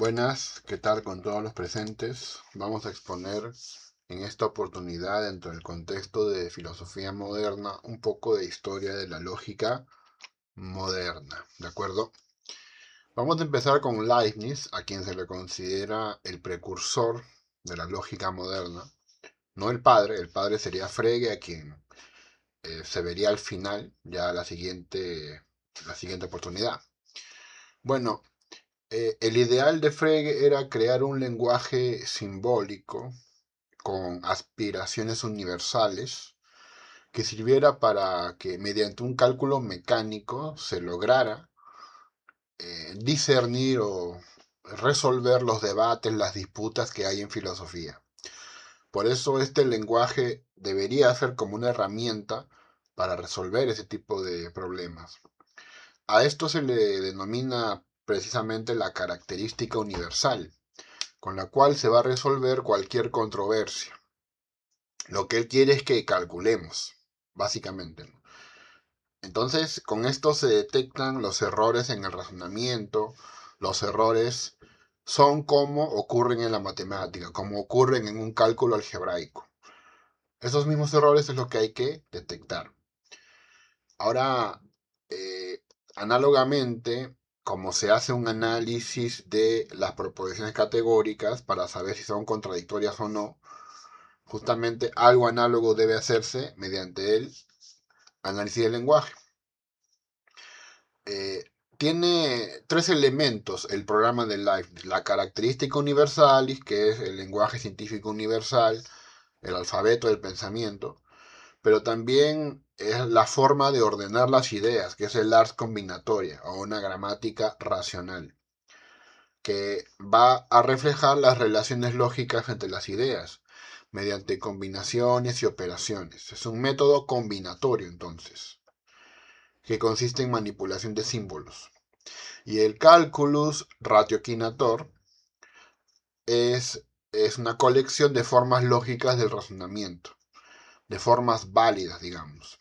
Buenas, ¿qué tal con todos los presentes? Vamos a exponer en esta oportunidad, dentro del contexto de filosofía moderna, un poco de historia de la lógica moderna, ¿de acuerdo? Vamos a empezar con Leibniz, a quien se le considera el precursor de la lógica moderna. No el padre sería Frege, a quien se vería al final, ya la siguiente oportunidad. Bueno, el ideal de Frege era crear un lenguaje simbólico con aspiraciones universales que sirviera para que mediante un cálculo mecánico se lograra discernir o resolver los debates, las disputas que hay en filosofía. Por eso este lenguaje debería ser como una herramienta para resolver ese tipo de problemas. A esto se le denomina precisamente la característica universal, con la cual se va a resolver cualquier controversia. Lo que él quiere es que calculemos, básicamente, ¿no? Entonces, con esto se detectan los errores en el razonamiento. Los errores son como ocurren en la matemática, como ocurren en un cálculo algebraico. Esos mismos errores es lo que hay que detectar. Ahora, eh, análogamente, como se hace un análisis de las proposiciones categóricas para saber si son contradictorias o no, justamente algo análogo debe hacerse mediante el análisis del lenguaje. Eh, Tiene tres elementos el programa de Leibniz: la característica universalis, que es el lenguaje científico universal, el alfabeto del pensamiento, pero también es la forma de ordenar las ideas, que es el ars combinatoria o una gramática racional, que va a reflejar las relaciones lógicas entre las ideas mediante combinaciones y operaciones. Es un método combinatorio, entonces, que consiste en manipulación de símbolos. Y el calculus ratioquinator es, es una colección de formas lógicas del razonamiento, de formas válidas, digamos.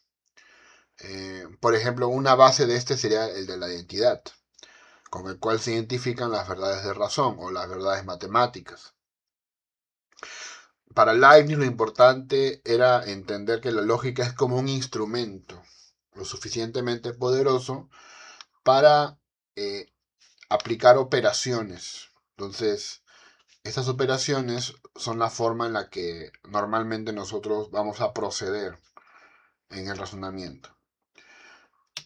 Por ejemplo, una base de este sería el de la identidad, con el cual se identifican las verdades de razón o las verdades matemáticas. Para Leibniz lo importante era entender que la lógica es como un instrumento lo suficientemente poderoso para eh, aplicar operaciones. Entonces, estas operaciones son la forma en la que normalmente nosotros vamos a proceder en el razonamiento.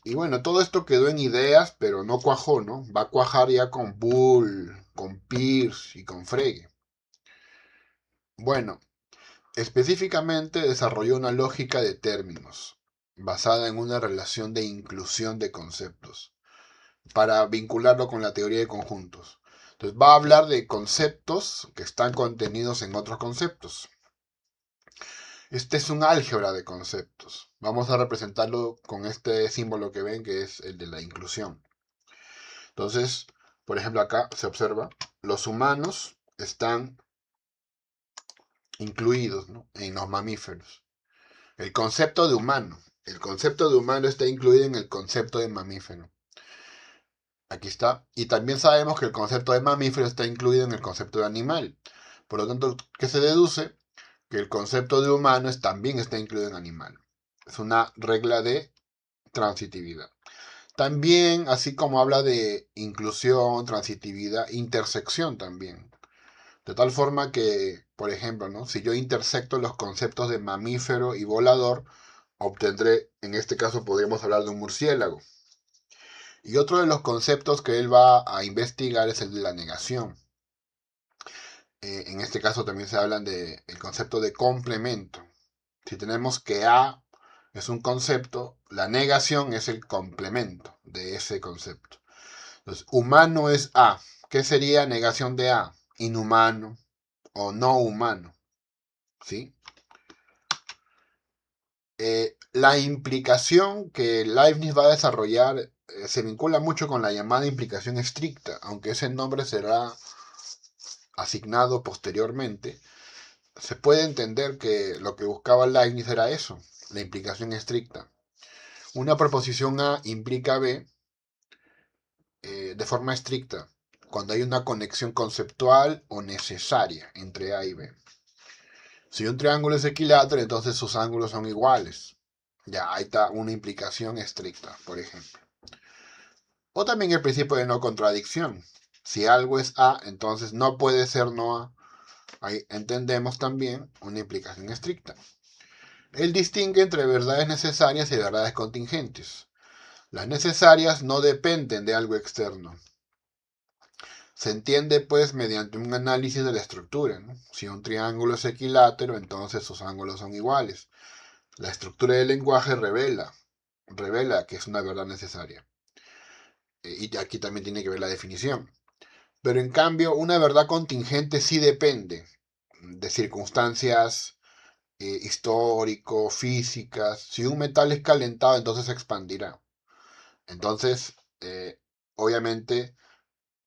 Y bueno, todo esto quedó en ideas, pero no cuajó, ¿no? Va a cuajar ya con Bull, con Peirce y con Frege. Bueno, específicamente desarrolló una lógica de términos, basada en una relación de inclusión de conceptos, para vincularlo con la teoría de conjuntos. Entonces va a hablar de conceptos que están contenidos en otros conceptos. Este es un álgebra de conceptos. Vamos a representarlo con este símbolo que ven, que es el de la inclusión. Entonces, por ejemplo, acá se observa, los humanos están incluidos, ¿no?, en los mamíferos. El concepto de humano está incluido en el concepto de mamífero. Aquí está. Y también sabemos que el concepto de mamífero está incluido en el concepto de animal. Por lo tanto, ¿qué se deduce? Que el concepto de humano también está incluido en animal. Es una regla de transitividad. También, así como habla de inclusión, transitividad, intersección también. De tal forma que, por ejemplo, ¿no?, si yo intersecto los conceptos de mamífero y volador, obtendré, en este caso podríamos hablar de un murciélago. Y otro de los conceptos que él va a investigar es el de la negación. En este caso también se habla del concepto de complemento. Si tenemos que A es un concepto, la negación es el complemento de ese concepto. Entonces, humano es A. ¿Qué sería negación de A? Inhumano o no humano. ¿Sí? La implicación que Leibniz va a desarrollar se vincula mucho con la llamada implicación estricta, aunque ese nombre será asignado posteriormente. Se puede entender que lo que buscaba Leibniz era eso, la implicación estricta. Una proposición A implica B de forma estricta, cuando hay una conexión conceptual o necesaria entre A y B. Si un triángulo es equilátero, entonces sus ángulos son iguales. Ya, ahí está una implicación estricta, por ejemplo. O también el principio de no contradicción. Si algo es A, entonces no puede ser no A. Ahí entendemos también una implicación estricta. Él distingue entre verdades necesarias y verdades contingentes. Las necesarias no dependen de algo externo. Se entiende pues mediante un análisis de la estructura, ¿no? Si un triángulo es equilátero, entonces sus ángulos son iguales. La estructura del lenguaje revela que es una verdad necesaria. Y aquí también tiene que ver la definición. Pero en cambio, una verdad contingente sí depende de circunstancias histórico, físicas. Si un metal es calentado, entonces se expandirá. Entonces, obviamente,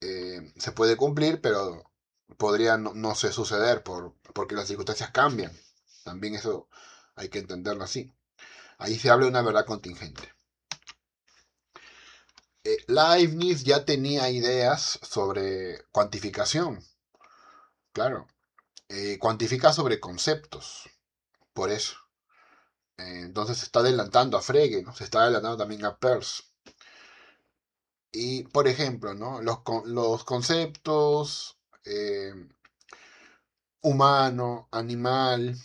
se puede cumplir, pero podría no se suceder porque las circunstancias cambian. También eso hay que entenderlo así. Ahí se habla de una verdad contingente. Leibniz ya tenía ideas sobre cuantificación, claro. Cuantifica sobre conceptos, por eso. Entonces se está adelantando a Frege, ¿no? Se está adelantando también a Peirce. Y, por ejemplo, ¿no? Los conceptos humano, animal,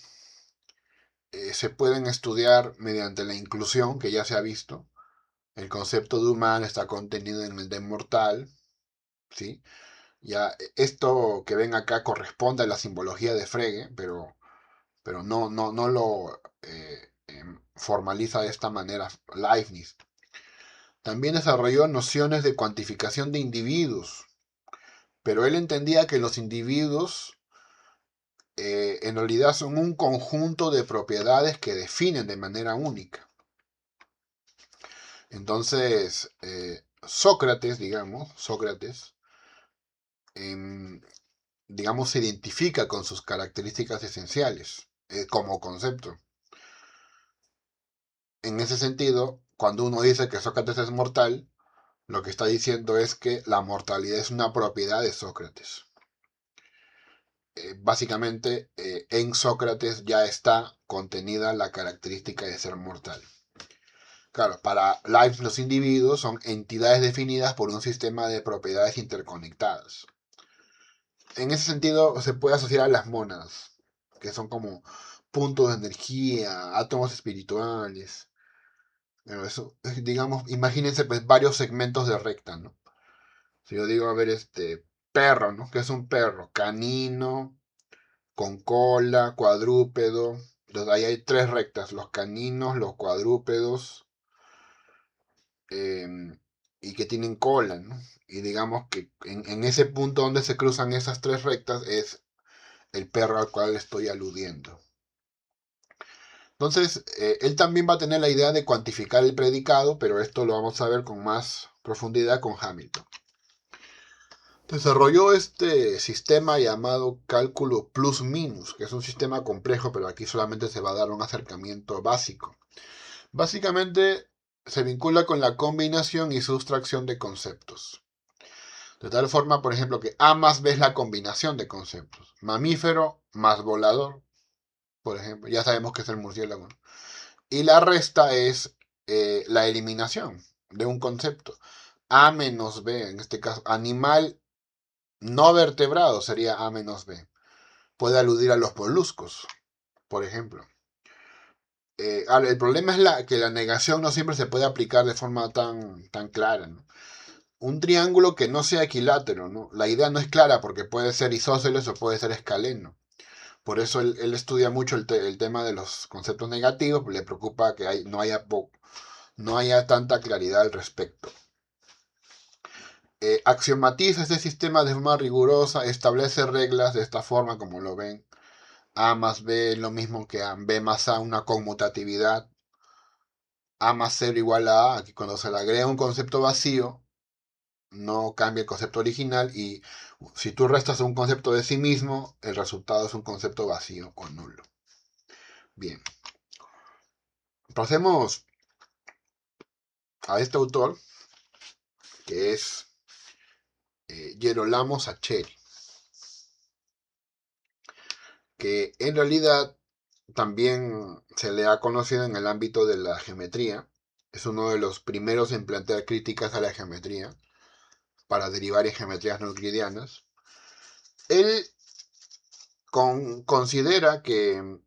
se pueden estudiar mediante la inclusión, que ya se ha visto. El concepto de humano está contenido en el de mortal, ¿sí? Ya esto que ven acá corresponde a la simbología de Frege, pero no lo formaliza de esta manera Leibniz. También desarrolló nociones de cuantificación de individuos, pero él entendía que los individuos en realidad son un conjunto de propiedades que definen de manera única. Entonces, Sócrates, em, digamos, se identifica con sus características esenciales como concepto. En ese sentido, cuando uno dice que Sócrates es mortal, lo que está diciendo es que la mortalidad es una propiedad de Sócrates. Básicamente, en Sócrates ya está contenida la característica de ser mortal. Claro, para Leibniz los individuos son entidades definidas por un sistema de propiedades interconectadas. En ese sentido, se puede asociar a las mónadas, que son como puntos de energía, átomos espirituales. Pero eso, digamos, imagínense pues varios segmentos de recta, ¿no? Si yo digo, a ver, perro, ¿no? ¿Qué es un perro? Canino, con cola, cuadrúpedo. Entonces, ahí hay tres rectas, los caninos, los cuadrúpedos, y que tienen cola, ¿no? Y digamos que en ese punto donde se cruzan esas tres rectas es el perro al cual estoy aludiendo. Entonces, él también va a tener la idea de cuantificar el predicado, pero esto lo vamos a ver con más profundidad con Hamilton. Desarrolló este sistema llamado cálculo plus-minus, que es un sistema complejo, pero aquí solamente se va a dar un acercamiento básico. Básicamente se vincula con la combinación y sustracción de conceptos. De tal forma, por ejemplo, que A más B es la combinación de conceptos. Mamífero más volador, por ejemplo. Ya sabemos que es el murciélago. Y la resta es la eliminación de un concepto. A menos B, en este caso, animal no vertebrado sería A menos B. Puede aludir a los moluscos, por ejemplo. El problema es que la negación no siempre se puede aplicar de forma tan clara, ¿no? Un triángulo que no sea equilátero, ¿no? La idea no es clara porque puede ser isósceles o puede ser escaleno. Por eso él estudia mucho el tema de los conceptos negativos, le preocupa que no haya tanta claridad al respecto. Axiomatiza este sistema de forma rigurosa, establece reglas de esta forma, como lo ven. A más B es lo mismo que A, B más A, una conmutatividad. A más 0 igual a A, aquí cuando se le agrega un concepto vacío, no cambia el concepto original y si tú restas un concepto de sí mismo, el resultado es un concepto vacío o nulo. Bien. Pasemos a este autor, que es Gerolamo Saccheri, que en realidad también se le ha conocido en el ámbito de la geometría. Es uno de los primeros en plantear críticas a la geometría para derivar en geometrías no euclidianas. Él considera que,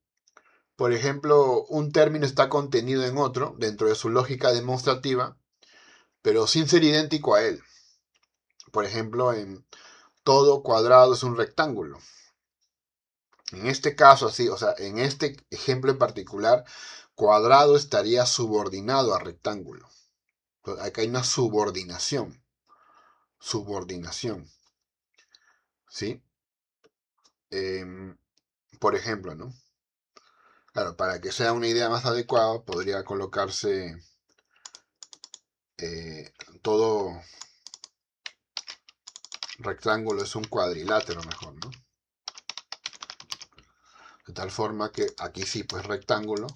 por ejemplo, un término está contenido en otro dentro de su lógica demostrativa, pero sin ser idéntico a él. Por ejemplo, en todo cuadrado es un rectángulo. En este caso, así, o sea, en este ejemplo en particular, cuadrado estaría subordinado a rectángulo. Entonces, acá hay una subordinación. Subordinación. ¿Sí? Por ejemplo, ¿no? Claro, para que sea una idea más adecuada, podría colocarse todo rectángulo es un cuadrilátero mejor, ¿no? De tal forma que aquí sí, pues rectángulo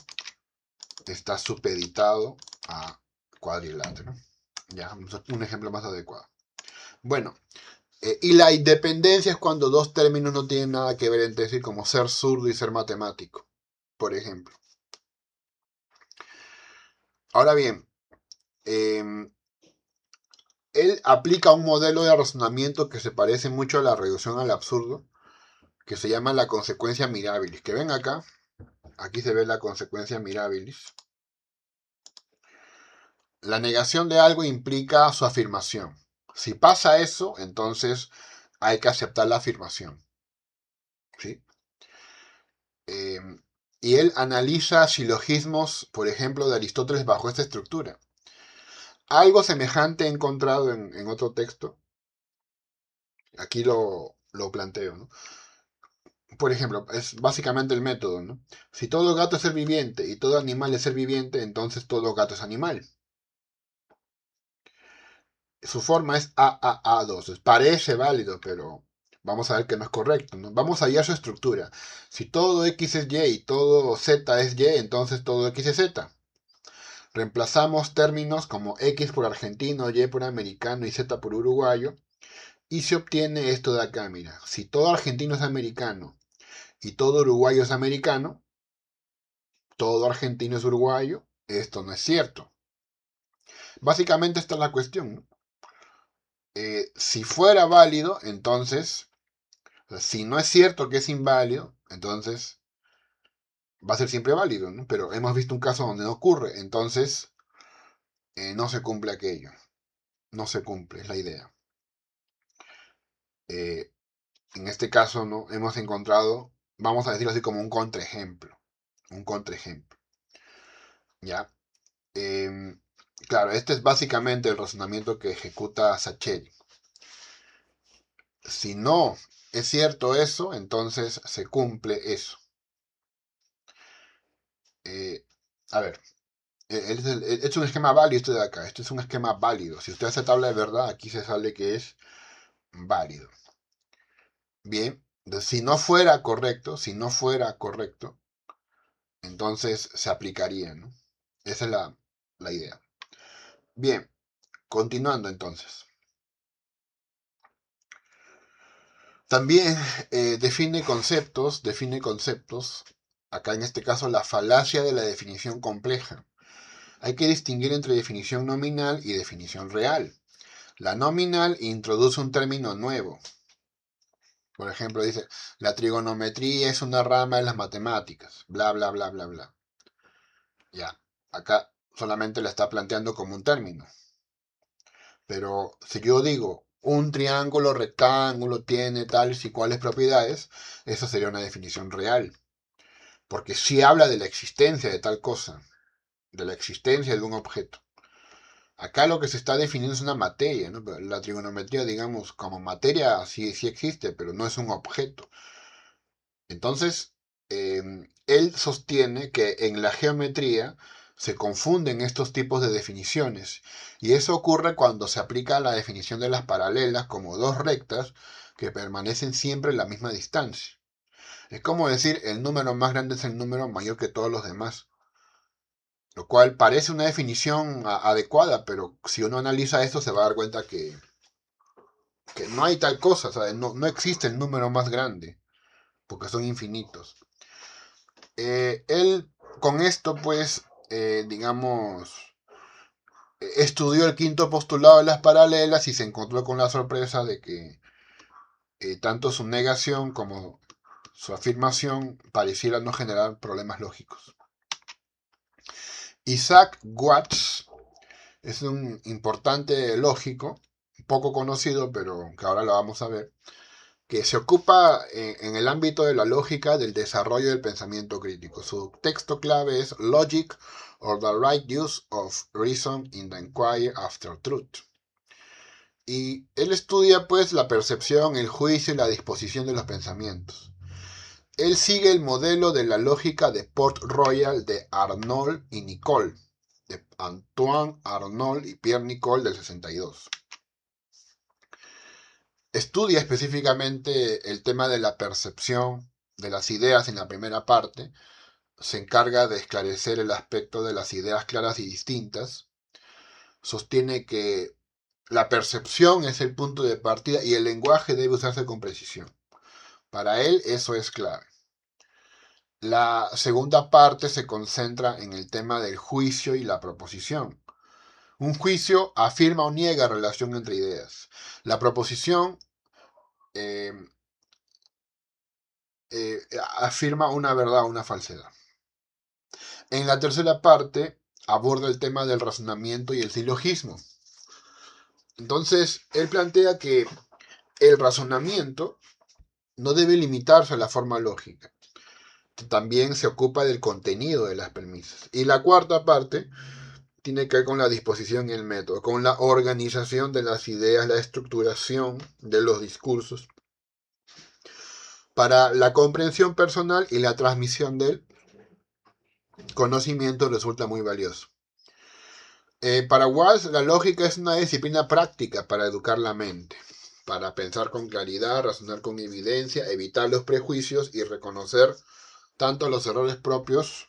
está supeditado a cuadrilátero. Ya, un ejemplo más adecuado. Bueno, y la independencia es cuando dos términos no tienen nada que ver entre sí, como ser zurdo y ser matemático, por ejemplo. Ahora bien, él aplica un modelo de razonamiento que se parece mucho a la reducción al absurdo, que se llama la consecuencia mirabilis. Que ven acá, aquí se ve la consecuencia mirabilis. La negación de algo implica su afirmación. Si pasa eso, entonces hay que aceptar la afirmación. ¿Sí? Eh, y él analiza silogismos, por ejemplo, de Aristóteles bajo esta estructura. Algo semejante he encontrado en otro texto. Aquí lo planteo, ¿no? Por ejemplo, es básicamente el método, ¿no? Si todo gato es ser viviente y todo animal es ser viviente, entonces todo gato es animal. Su forma es AAA2. Parece válido, pero vamos a ver que no es correcto, ¿no? Vamos a hallar su estructura. Si todo X es Y y todo Z es Y, entonces todo X es Z. Reemplazamos términos como X por argentino, Y por americano y Z por uruguayo. Y se obtiene esto de acá, mira. Si todo argentino es americano y todo uruguayo es americano, todo argentino es uruguayo, esto no es cierto. Básicamente esta es la cuestión, ¿no? Si fuera válido, entonces, o sea, si no es cierto que es inválido, entonces va a ser siempre válido, ¿no? Pero hemos visto un caso donde no ocurre, entonces no se cumple aquello. No se cumple, es la idea. Eh, en este caso, ¿no? Hemos encontrado, vamos a decirlo así, como un contraejemplo. Un contraejemplo. ¿Ya? Claro, este es básicamente el razonamiento que ejecuta Saccheri. Si no es cierto eso, entonces se cumple eso. Eh, a ver, es un esquema válido esto de acá. Esto es un esquema válido. Si usted hace tabla de verdad, aquí se sale que es válido. Bien, si no fuera correcto, entonces se aplicaría, ¿no? Esa es la idea. Bien, continuando entonces. También define conceptos, acá en este caso la falacia de la definición compleja. Hay que distinguir entre definición nominal y definición real. La nominal introduce un término nuevo. Por ejemplo, dice, la trigonometría es una rama de las matemáticas, bla, bla, bla, bla, bla. Ya, acá solamente la está planteando como un término. Pero si yo digo, un triángulo rectángulo tiene tales y cuales propiedades, eso sería una definición real. Porque sí habla de la existencia de tal cosa, de la existencia de un objeto. Acá lo que se está definiendo es una materia, ¿no? La trigonometría, digamos, como materia sí existe, pero no es un objeto. Entonces, él sostiene que en la geometría se confunden estos tipos de definiciones. Y eso ocurre cuando se aplica la definición de las paralelas como dos rectas que permanecen siempre en la misma distancia. Es como decir el número más grande es el número mayor que todos los demás. Lo cual parece una definición adecuada, pero si uno analiza esto se va a dar cuenta que no hay tal cosa, ¿sabes? No existe el número más grande, porque son infinitos. Él con esto, pues, digamos, estudió el quinto postulado de las paralelas y se encontró con la sorpresa de que tanto su negación como su afirmación pareciera no generar problemas lógicos. Isaac Watts es un importante lógico, poco conocido, pero que ahora lo vamos a ver, que se ocupa en el ámbito de la lógica del desarrollo del pensamiento crítico. Su texto clave es Logic or the Right Use of Reason in the Inquiry After Truth. Y él estudia pues la percepción, el juicio y la disposición de los pensamientos. Él sigue el modelo de la lógica de Port Royal de Arnold y Nicole, de Antoine Arnold y Pierre Nicole del 62. Estudia específicamente el tema de la percepción de las ideas en la primera parte. Se encarga de esclarecer el aspecto de las ideas claras y distintas. Sostiene que la percepción es el punto de partida y el lenguaje debe usarse con precisión. Para él eso es clave. La segunda parte se concentra en el tema del juicio y la proposición. Un juicio afirma o niega relación entre ideas. La proposición eh, afirma una verdad o una falsedad. En la tercera parte aborda el tema del razonamiento y el silogismo. Entonces, él plantea que el razonamiento no debe limitarse a la forma lógica. También se ocupa del contenido de las premisas. Y la cuarta parte tiene que ver con la disposición y el método, con la organización de las ideas, la estructuración de los discursos, para la comprensión personal y la transmisión del conocimiento resulta muy valioso. Para Walsh, la lógica es una disciplina práctica para educar la mente, para pensar con claridad, razonar con evidencia, evitar los prejuicios y reconocer tanto los errores propios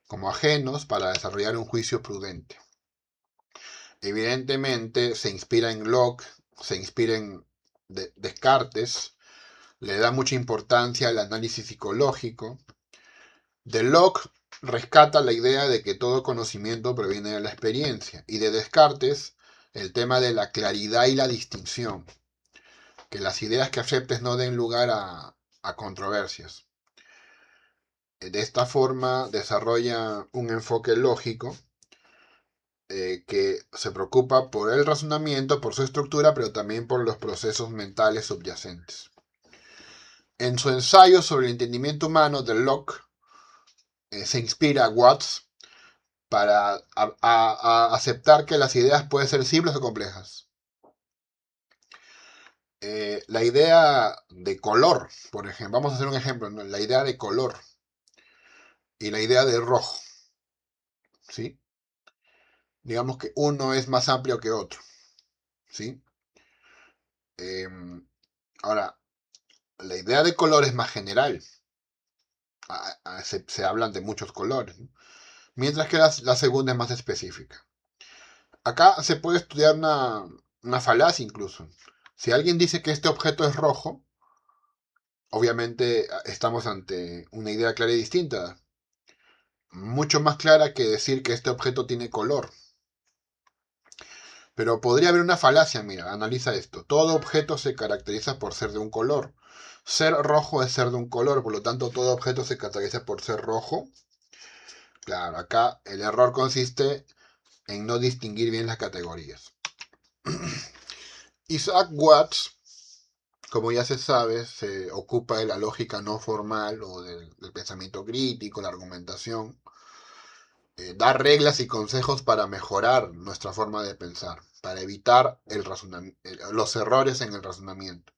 como ajenos para desarrollar un juicio prudente. Evidentemente se inspira en Locke, se inspira en Descartes, le da mucha importancia al análisis psicológico. De Locke rescata la idea de que todo conocimiento proviene de la experiencia y de Descartes el tema de la claridad y la distinción, que las ideas que aceptes no den lugar a controversias. De esta forma desarrolla un enfoque lógico que se preocupa por el razonamiento, por su estructura, pero también por los procesos mentales subyacentes. En su ensayo sobre el entendimiento humano de Locke, se inspira a Watts para aceptar que las ideas pueden ser simples o complejas. La idea de color, por ejemplo, vamos a hacer un ejemplo, ¿no? La idea de color y la idea de rojo, ¿sí? Digamos que uno es más amplio que otro, ¿sí? Eh, Ahora, la idea de color es más general, se hablan de muchos colores, ¿no? Mientras que la segunda es más específica. Acá se puede estudiar una falacia incluso. Si alguien dice que este objeto es rojo, obviamente estamos ante una idea clara y distinta. Mucho más clara que decir que este objeto tiene color. Pero podría haber una falacia, mira, analiza esto. Todo objeto se caracteriza por ser de un color. Ser rojo es ser de un color, por lo tanto todo objeto se caracteriza por ser rojo. Claro, acá el error consiste en no distinguir bien las categorías. Isaac Watts, como ya se sabe, se ocupa de la lógica no formal o del pensamiento crítico, la argumentación. Da reglas y consejos para mejorar nuestra forma de pensar, para evitar los errores en el razonamiento.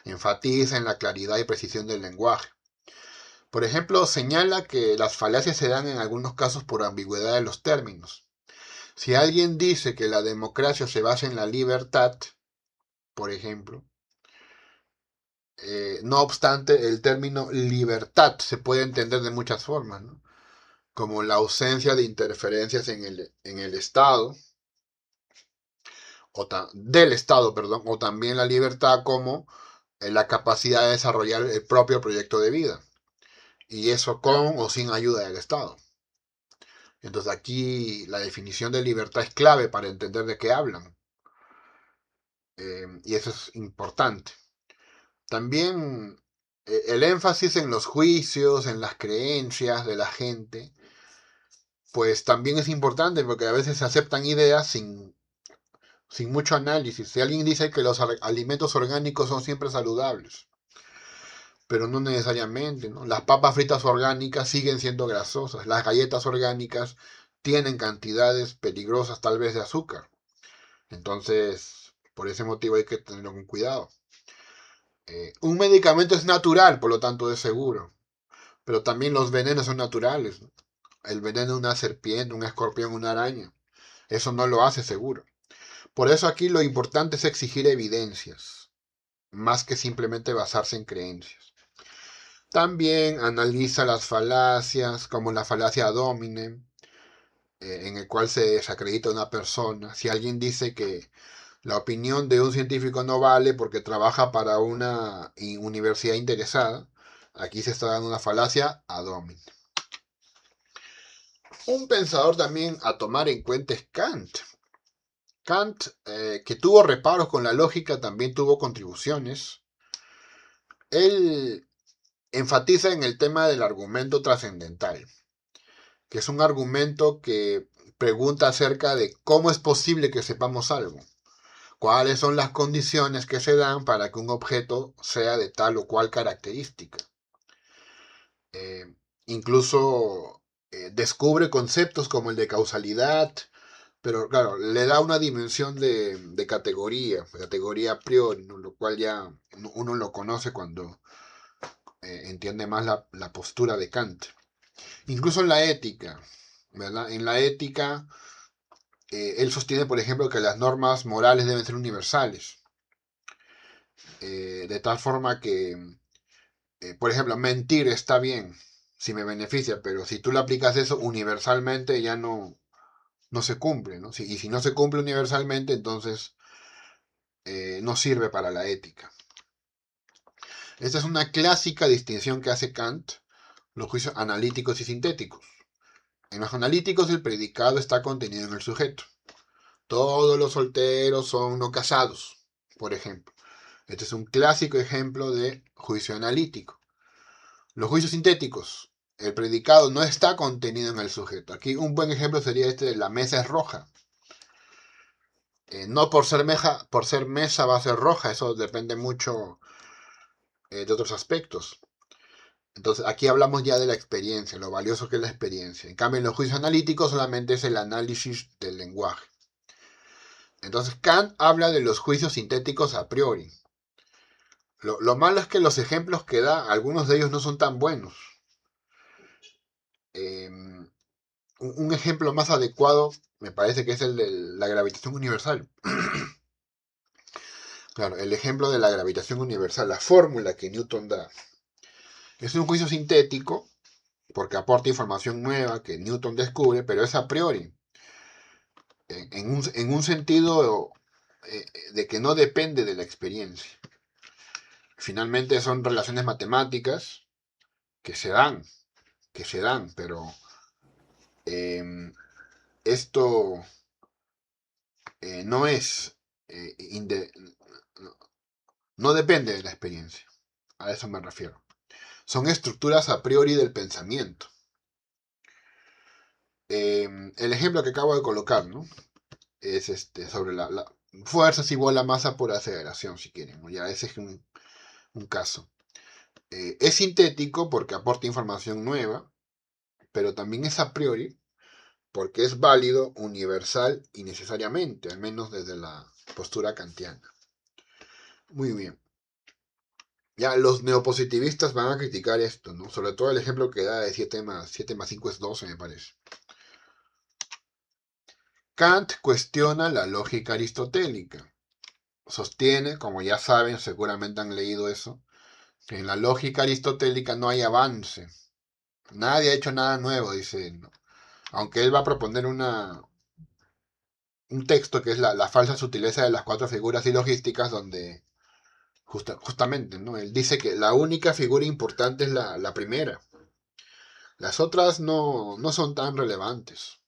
Enfatiza en la claridad y precisión del lenguaje. Por ejemplo, señala que las falacias se dan en algunos casos por ambigüedad de los términos. Si alguien dice que la democracia se basa en la libertad, por ejemplo, no obstante, el término libertad se puede entender de muchas formas, ¿no? Como la ausencia de interferencias en el Estado, del Estado, perdón, o también la libertad como la capacidad de desarrollar el propio proyecto de vida. Y eso con o sin ayuda del Estado. Entonces aquí la definición de libertad es clave para entender de qué hablan. Y eso es importante. También el énfasis en los juicios, en las creencias de la gente, pues también es importante porque a veces se aceptan ideas sin mucho análisis. Si alguien dice que los alimentos orgánicos son siempre saludables, pero no necesariamente, ¿no? Las papas fritas orgánicas siguen siendo grasosas, las galletas orgánicas tienen cantidades peligrosas tal vez de azúcar. Entonces, por ese motivo hay que tenerlo con cuidado. Un medicamento es natural, por lo tanto es seguro, pero también los venenos son naturales, ¿no? El veneno de una serpiente, un escorpión, una araña, eso no lo hace seguro. Por eso aquí lo importante es exigir evidencias, más que simplemente basarse en creencias. También analiza las falacias, como la falacia ad hominem, en el cual se desacredita a una persona. Si alguien dice que la opinión de un científico no vale porque trabaja para una universidad interesada, aquí se está dando una falacia ad hominem. Un pensador también a tomar en cuenta es Kant. Kant, que tuvo reparos con la lógica, también tuvo contribuciones. Él enfatiza en el tema del argumento trascendental, que es un argumento que pregunta acerca de cómo es posible que sepamos algo, cuáles son las condiciones que se dan para que un objeto sea de tal o cual característica. Eh, Incluso descubre conceptos como el de causalidad, pero claro, le da una dimensión de categoría a priori, ¿no? Lo cual ya uno lo conoce cuando entiende más la postura de Kant. Incluso en la ética, ¿verdad? En la ética, él sostiene, por ejemplo, que las normas morales deben ser universales, de tal forma que, por ejemplo, mentir está bien si me beneficia, pero si tú le aplicas eso universalmente ya no se cumple, ¿no? Y si no se cumple universalmente, entonces no sirve para la ética. Esta es una clásica distinción que hace Kant, los juicios analíticos y sintéticos. En los analíticos el predicado está contenido en el sujeto. Todos los solteros son no casados, por ejemplo. Este es un clásico ejemplo de juicio analítico. Los juicios sintéticos, el predicado no está contenido en el sujeto. Aquí un buen ejemplo sería este de la mesa es roja. No por ser mesa va a ser roja, eso depende mucho de otros aspectos. Entonces aquí hablamos ya de la experiencia, lo valioso que es la experiencia. En cambio, en los juicios analíticos solamente es el análisis del lenguaje. Entonces Kant habla de los juicios sintéticos a priori. Lo malo es que los ejemplos que da, algunos de ellos no son tan buenos. Eh, un ejemplo más adecuado me parece que es el de la gravitación universal. Claro, el ejemplo de la gravitación universal, la fórmula que Newton da. Es un juicio sintético porque aporta información nueva que Newton descubre, pero es a priori. En un sentido de que no depende de la experiencia. Finalmente son relaciones matemáticas que se dan, pero eh, esto no es, eh, inde- no depende de la experiencia. A eso me refiero. Son estructuras a priori del pensamiento. El ejemplo que acabo de colocar, ¿no? Es sobre la fuerza es igual a masa por aceleración, si quieren, ¿no? Ya ese es un caso. Es sintético porque aporta información nueva, pero también es a priori porque es válido, universal y necesariamente, al menos desde la postura kantiana. Muy bien. Ya los neopositivistas van a criticar esto, ¿no? Sobre todo el ejemplo que da de 7 más 5 es 12, me parece. Kant cuestiona la lógica aristotélica. Sostiene, como ya saben, seguramente han leído eso, que en la lógica aristotélica no hay avance. Nadie ha hecho nada nuevo, dice él, ¿no? Aunque él va a proponer un texto que es la falsa sutileza de las cuatro figuras silogísticas, donde justamente, ¿no? Él dice que la única figura importante es la primera. Las otras no son tan relevantes.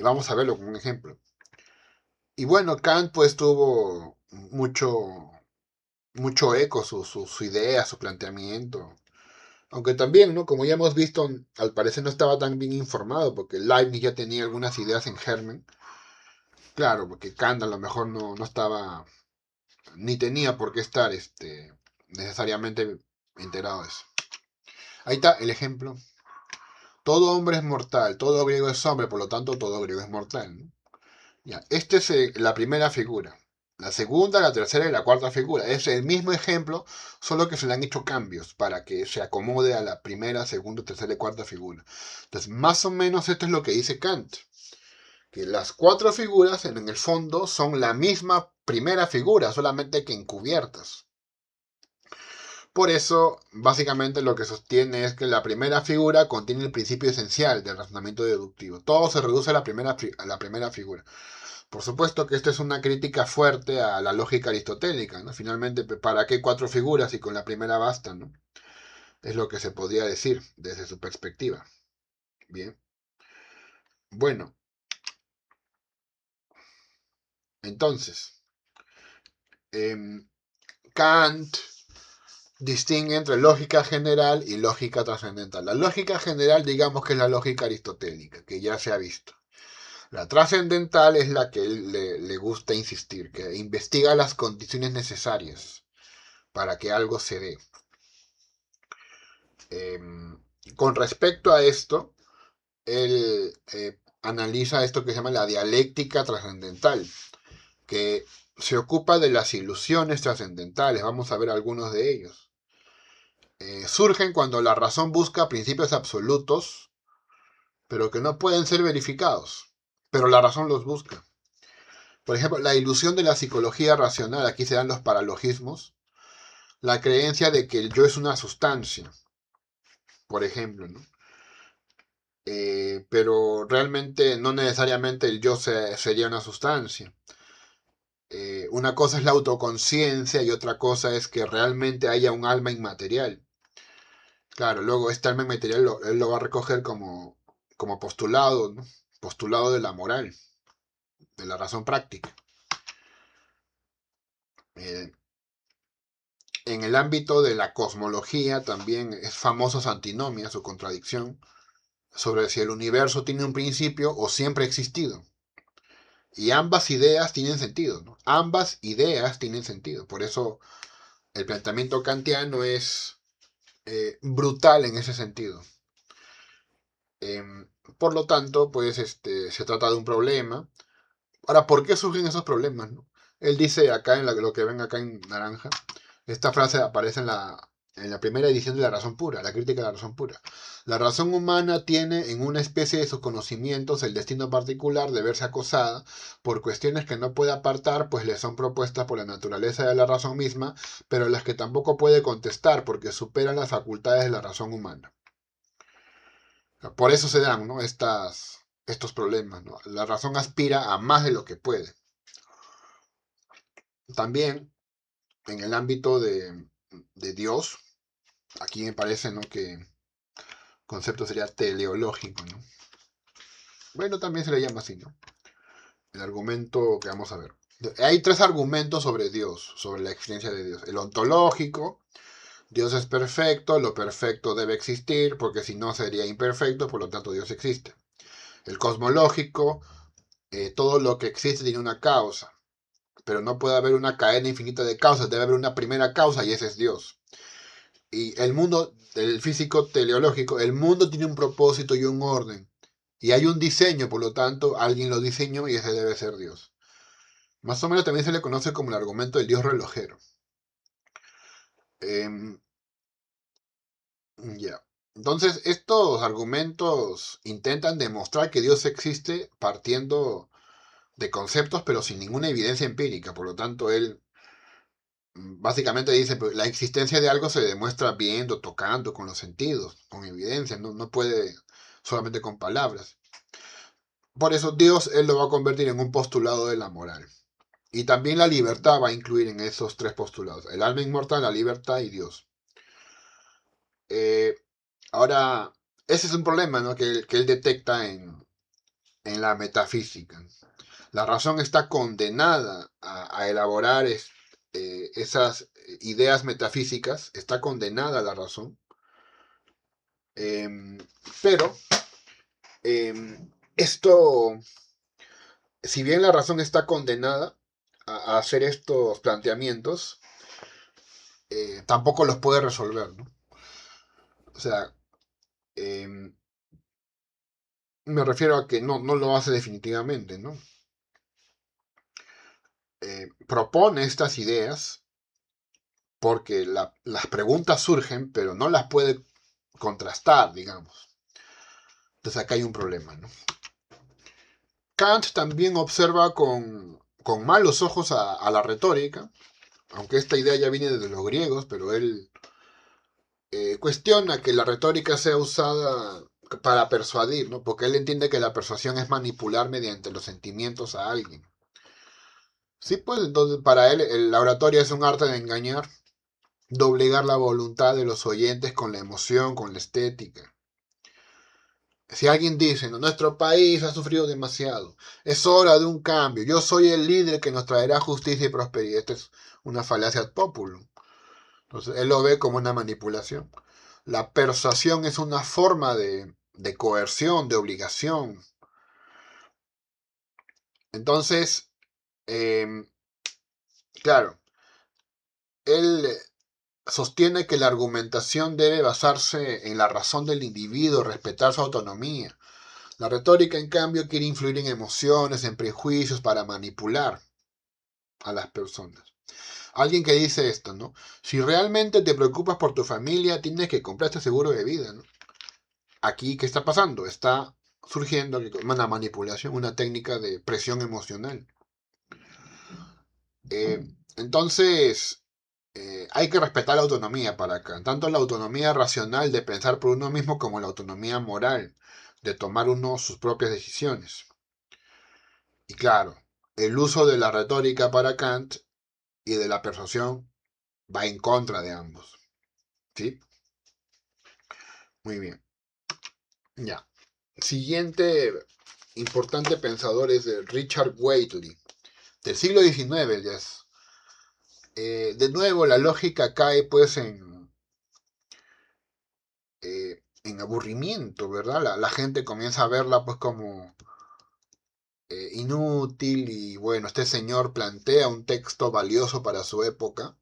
Vamos a verlo con un ejemplo. Y bueno, Kant pues tuvo mucho eco, su idea, su planteamiento. Aunque también, ¿no? Como ya hemos visto, al parecer no estaba tan bien informado, porque Leibniz ya tenía algunas ideas en germen. Claro, porque Kant a lo mejor no estaba, ni tenía por qué estar necesariamente enterado de eso. Ahí está el ejemplo. Todo hombre es mortal, todo griego es hombre, por lo tanto todo griego es mortal, ¿no? Ya, esta es la primera figura. La segunda, la tercera y la cuarta figura. Es el mismo ejemplo, solo que se le han hecho cambios para que se acomode a la primera, segunda, tercera y cuarta figura. Entonces, más o menos esto es lo que dice Kant. Que las cuatro figuras, en el fondo, son la misma primera figura, solamente que encubiertas. Por eso, básicamente lo que sostiene es que la primera figura contiene el principio esencial del razonamiento deductivo. Todo se reduce a la primera figura. Por supuesto que esto es una crítica fuerte a la lógica aristotélica, ¿no? Finalmente, ¿para qué cuatro figuras y con la primera basta, ¿no? Es lo que se podría decir desde su perspectiva. Bien. Bueno, entonces, Kant distingue entre lógica general y lógica trascendental. La lógica general, digamos que es la lógica aristotélica, que ya se ha visto. La trascendental es la que él le gusta insistir, que investiga las condiciones necesarias para que algo se dé. Eh, con respecto a esto, él analiza esto que se llama la dialéctica trascendental, que se ocupa de las ilusiones trascendentales. Vamos a ver algunos de ellos. Surgen cuando la razón busca principios absolutos, pero que no pueden ser verificados, pero la razón los busca. Por ejemplo, la ilusión de la psicología racional, aquí se dan los paralogismos, la creencia de que el yo es una sustancia, por ejemplo, ¿no? Pero realmente no necesariamente el yo sería una sustancia. Una cosa es la autoconciencia y otra cosa es que realmente haya un alma inmaterial. Claro, luego este alma inmaterial él lo va a recoger como postulado, ¿no? Postulado de la moral, de la razón práctica. Eh, en el ámbito de la cosmología también es famoso su antinomia, su contradicción, sobre si el universo tiene un principio o siempre ha existido. Y ambas ideas tienen sentido, ¿no? Ambas ideas tienen sentido. Por eso el planteamiento kantiano es brutal en ese sentido. Por lo tanto, pues se trata de un problema. Ahora, ¿por qué surgen esos problemas, no? Él dice acá lo que ven acá en naranja, esta frase aparece en la primera edición de La Razón Pura, la crítica de la razón pura. La razón humana tiene en una especie de sus conocimientos el destino particular de verse acosada por cuestiones que no puede apartar, pues le son propuestas por la naturaleza de la razón misma, pero las que tampoco puede contestar porque superan las facultades de la razón humana. Por eso se dan, ¿no? Estos problemas, ¿no? La razón aspira a más de lo que puede. También en el ámbito de Dios, aquí me parece, ¿no? Que el concepto sería teleológico, ¿no? Bueno, también se le llama así, ¿no? El argumento que vamos a ver. Hay tres argumentos sobre Dios, sobre la existencia de Dios. El ontológico, Dios es perfecto, lo perfecto debe existir, porque si no sería imperfecto, por lo tanto Dios existe. El cosmológico, todo lo que existe tiene una causa, pero no puede haber una cadena infinita de causas, debe haber una primera causa y ese es Dios. Y el mundo, el físico teleológico, el mundo tiene un propósito y un orden. Y hay un diseño, por lo tanto, alguien lo diseñó y ese debe ser Dios. Más o menos también se le conoce como el argumento del Dios relojero. Eh, ya. Entonces, estos argumentos intentan demostrar que Dios existe partiendo de conceptos, pero sin ninguna evidencia empírica. Por lo tanto, él básicamente dice, pues, la existencia de algo se demuestra viendo, tocando, con los sentidos, con evidencia, no puede solamente con palabras. Por eso Dios él lo va a convertir en un postulado de la moral. Y también la libertad va a incluir en esos tres postulados. El alma inmortal, la libertad y Dios. Eh, Ahora, ese es un problema, ¿no? que él detecta en la metafísica. La razón está condenada a elaborar esas ideas metafísicas, está condenada la razón. Em, pero esto, si bien la razón está condenada a hacer estos planteamientos, tampoco los puede resolver, ¿no? O sea, em, me refiero a que no lo hace definitivamente, ¿no? Propone estas ideas porque las preguntas surgen, pero no las puede contrastar, digamos. Entonces acá hay un problema, ¿no? Kant también observa con malos ojos a la retórica, aunque esta idea ya viene desde los griegos, pero él cuestiona que la retórica sea usada para persuadir, ¿no? Porque él entiende que la persuasión es manipular mediante los sentimientos a alguien. Sí, pues entonces para él la oratoria es un arte de engañar, doblegar la voluntad de los oyentes con la emoción, con la estética. Si alguien dice, "No, nuestro país ha sufrido demasiado, es hora de un cambio, yo soy el líder que nos traerá justicia y prosperidad", esta es una falacia ad populum. Entonces él lo ve como una manipulación. La persuasión es una forma de coerción, de obligación. Entonces, eh, claro, él sostiene que la argumentación debe basarse en la razón del individuo, respetar su autonomía. La retórica, en cambio, quiere influir en emociones, en prejuicios para manipular a las personas. Alguien que dice esto, ¿no? Si realmente te preocupas por tu familia, tienes que comprar este seguro de vida, ¿no? Aquí, ¿qué está pasando? Está surgiendo una manipulación, una técnica de presión emocional. Eh, entonces, hay que respetar la autonomía para acá, tanto la autonomía racional de pensar por uno mismo como la autonomía moral de tomar uno sus propias decisiones. Y claro, el uso de la retórica para Kant y de la persuasión va en contra de ambos. ¿Sí? Muy bien. Ya. Siguiente importante pensador es Richard Whately, del siglo XIX ya es. De nuevo, la lógica cae pues en aburrimiento, ¿verdad? La gente comienza a verla pues como inútil y bueno, este señor plantea un texto valioso para su época.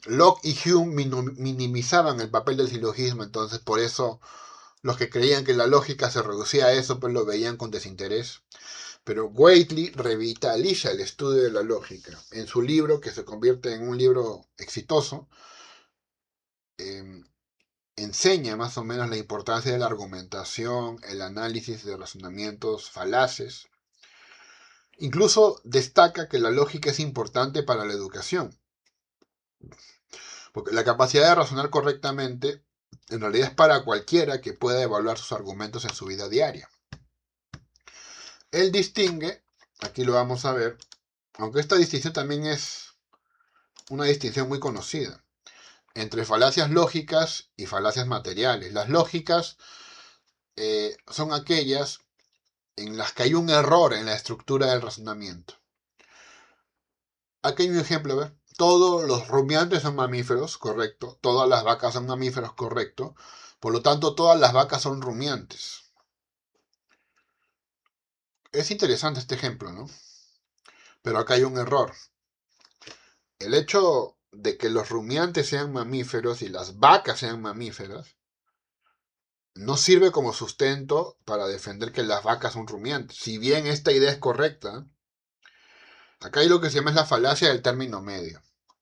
Locke y Hume minimizaban el papel del silogismo, entonces por eso los que creían que la lógica se reducía a eso, pues lo veían con desinterés. Pero Whately revitaliza el estudio de la lógica. En su libro, que se convierte en un libro exitoso, eh, enseña más o menos la importancia de la argumentación, el análisis de razonamientos falaces. Incluso destaca que la lógica es importante para la educación, porque la capacidad de razonar correctamente en realidad es para cualquiera que pueda evaluar sus argumentos en su vida diaria. Él distingue, aquí lo vamos a ver, aunque esta distinción también es una distinción muy conocida, entre falacias lógicas y falacias materiales. Las lógicas son aquellas en las que hay un error en la estructura del razonamiento. Aquí hay un ejemplo, ¿ver? Todos los rumiantes son mamíferos, correcto. Todas las vacas son mamíferos, correcto. Por lo tanto, todas las vacas son rumiantes. Es interesante este ejemplo, ¿no? Pero acá hay un error. El hecho de que los rumiantes sean mamíferos y las vacas sean mamíferas no sirve como sustento para defender que las vacas son rumiantes. Si bien esta idea es correcta, acá hay lo que se llama la falacia del término medio.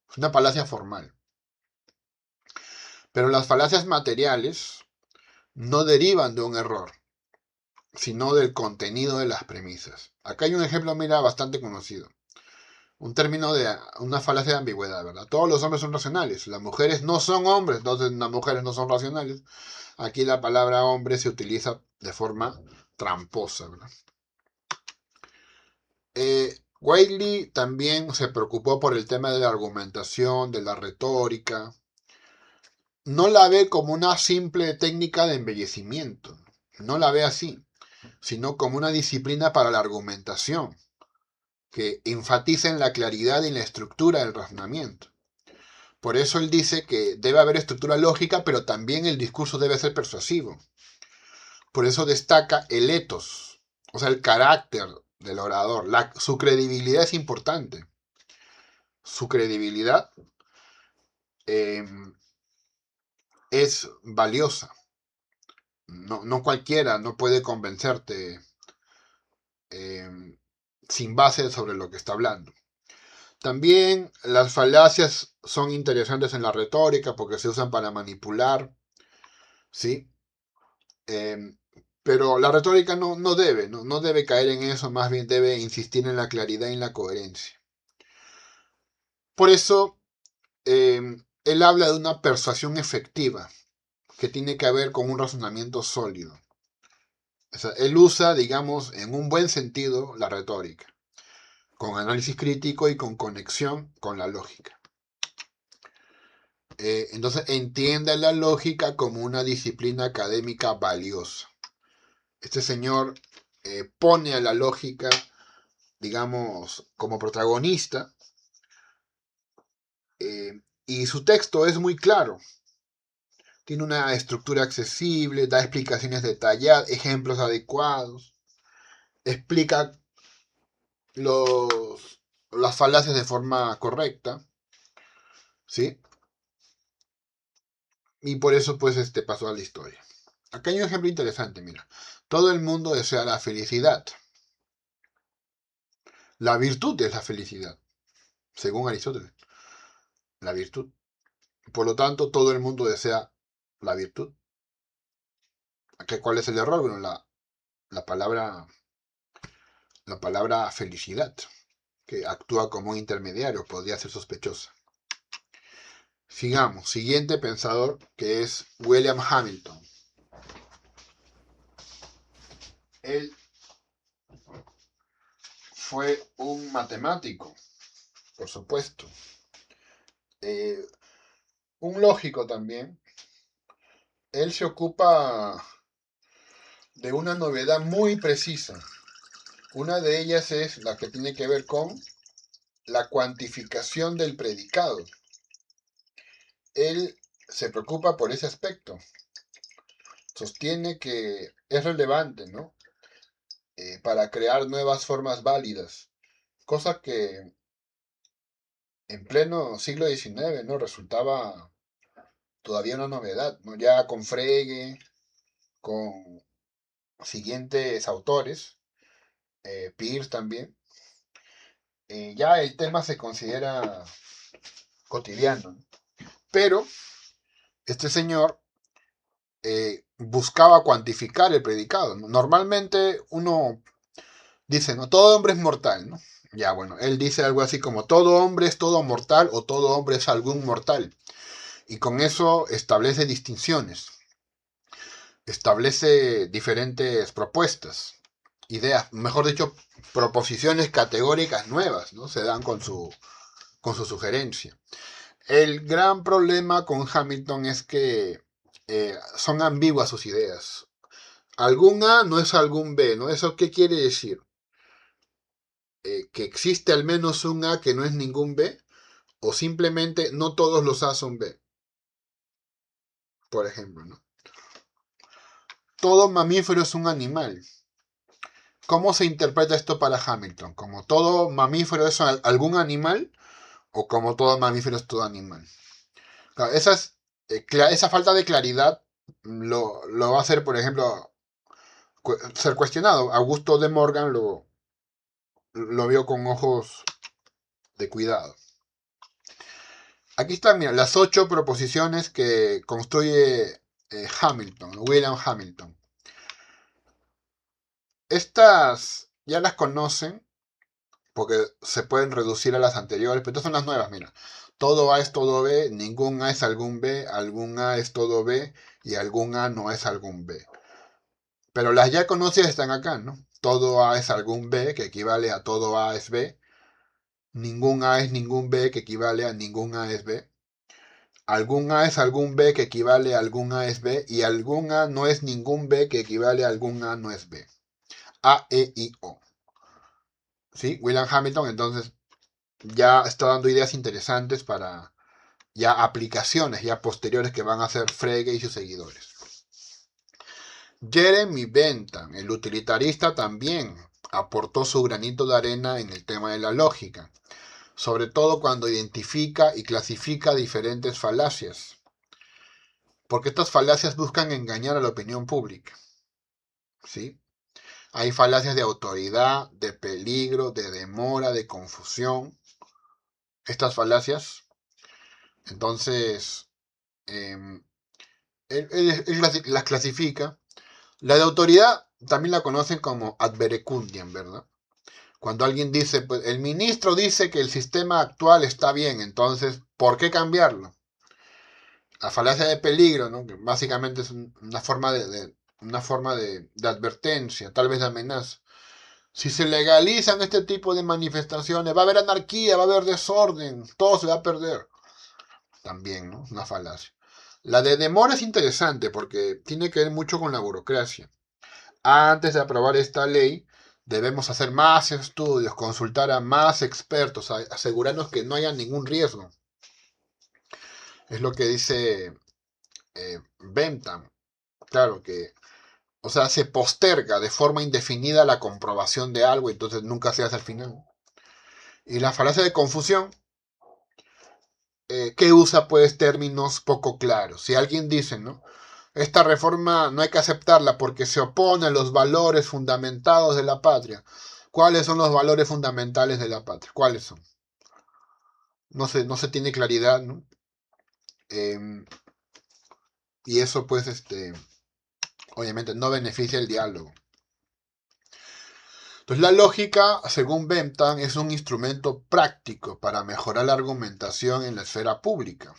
Es una falacia formal. Pero las falacias materiales no derivan de un error, sino del contenido de las premisas. Acá hay un ejemplo, mira, bastante conocido. Un término de una falacia de ambigüedad, ¿verdad? Todos los hombres son racionales. Las mujeres no son hombres, entonces las mujeres no son racionales. Aquí la palabra hombre se utiliza de forma tramposa, ¿verdad? Wiley también se preocupó por el tema de la argumentación, de la retórica. No la ve como una simple técnica de embellecimiento, no la ve así, sino como una disciplina para la argumentación, que enfatiza en la claridad y en la estructura del razonamiento. Por eso él dice que debe haber estructura lógica, pero también el discurso debe ser persuasivo. Por eso destaca el ethos, o sea, el carácter del orador. Su credibilidad es importante. Su credibilidad eh, es valiosa. No cualquiera no puede convencerte eh, sin base sobre lo que está hablando. También las falacias son interesantes en la retórica porque se usan para manipular, ¿sí? Eh, pero la retórica no debe caer en eso, más bien debe insistir en la claridad y en la coherencia. Por eso, eh, él habla de una persuasión efectiva que tiene que ver con un razonamiento sólido. O sea, él usa, digamos, en un buen sentido la retórica, con análisis crítico y con conexión con la lógica. Entonces entiende la lógica como una disciplina académica valiosa. Este señor pone a la lógica, digamos, como protagonista, y su texto es muy claro. Tiene una estructura accesible, da explicaciones detalladas, ejemplos adecuados, explica las falacias de forma correcta, ¿sí? Y por eso, pues, pasó a la historia. Acá hay un ejemplo interesante, mira. Todo el mundo desea la felicidad. La virtud es la felicidad, según Aristóteles. La virtud. Por lo tanto, todo el mundo desea la virtud. ¿Cuál es el error? Bueno, la palabra, la palabra felicidad, que actúa como un intermediario, podría ser sospechosa. Sigamos. Siguiente pensador, que es William Hamilton. Él fue un matemático, por supuesto. Un lógico también. Él se ocupa de una novedad muy precisa. Una de ellas es la que tiene que ver con la cuantificación del predicado. Él se preocupa por ese aspecto. Sostiene que es relevante, ¿no? Para crear nuevas formas válidas. Cosa que en pleno siglo XIX, ¿no? Resultaba todavía una novedad, ¿no? Ya con Frege, con siguientes autores, Peirce también, ya el tema se considera cotidiano, ¿no? Pero este señor buscaba cuantificar el predicado, ¿no? Normalmente uno dice, no, todo hombre es mortal, ¿no? Ya, bueno, él dice algo así como todo hombre es todo mortal o todo hombre es algún mortal. Y con eso establece distinciones, establece diferentes propuestas, ideas, mejor dicho, proposiciones categóricas nuevas, ¿no? Se dan con su sugerencia. El gran problema con Hamilton es que son ambiguas sus ideas. Algún A no es algún B, ¿no? ¿Eso qué quiere decir? Que existe al menos un A que no es ningún B, o simplemente no todos los A son B, por ejemplo, ¿no? Todo mamífero es un animal. ¿Cómo se interpreta esto para Hamilton? ¿Como todo mamífero es algún animal o como todo mamífero es todo animal? Claro, esa falta de claridad lo va a hacer, por ejemplo, ser cuestionado. Augusto de Morgan lo vio con ojos de cuidado. Aquí están, mira, las 8 proposiciones que construye Hamilton, William Hamilton. Estas ya las conocen porque se pueden reducir a las anteriores, pero estas son las nuevas, mira. Todo A es todo B, ningún A es algún A es todo B y algún A no es algún B. Pero las ya conocidas están acá, ¿no? Todo A es algún B, que equivale a todo A es B. Ningún A es ningún B, que equivale a ningún A es B. Algún A es algún B, que equivale a algún A es B. Y algún A no es ningún B, que equivale a algún A no es B. A, E, I, O. ¿Sí? William Hamilton entonces ya está dando ideas interesantes para ya aplicaciones ya posteriores que van a hacer Frege y sus seguidores. Jeremy Bentham, el utilitarista, también aportó su granito de arena en el tema de la lógica, sobre todo cuando identifica y clasifica diferentes falacias, porque estas falacias buscan engañar a la opinión pública. ¿Sí? Hay falacias de autoridad, de peligro, de demora, de confusión. Estas falacias, entonces, él las clasifica. La de autoridad también la conocen como ad verecundiam, ¿verdad? Cuando alguien dice, pues el ministro dice que el sistema actual está bien, entonces, ¿por qué cambiarlo? La falacia de peligro, ¿no? Que básicamente es una forma de advertencia, tal vez de amenaza. Si se legalizan este tipo de manifestaciones, va a haber anarquía, va a haber desorden, todo se va a perder. También, ¿no? Una falacia. La de demora es interesante porque tiene que ver mucho con la burocracia. Antes de aprobar esta ley, debemos hacer más estudios, consultar a más expertos, asegurarnos que no haya ningún riesgo. Es lo que dice Bentham. Claro que, o sea, se posterga de forma indefinida la comprobación de algo, entonces nunca se hace al final. Y la falacia de confusión, que usa pues términos poco claros. Si alguien dice, ¿no? Esta reforma no hay que aceptarla porque se opone a los valores fundamentados de la patria. ¿Cuáles son los valores fundamentales de la patria? ¿Cuáles son? No se tiene claridad, ¿no? Y eso pues, obviamente no beneficia el diálogo. Entonces la lógica, según Bentham, es un instrumento práctico para mejorar la argumentación en la esfera pública.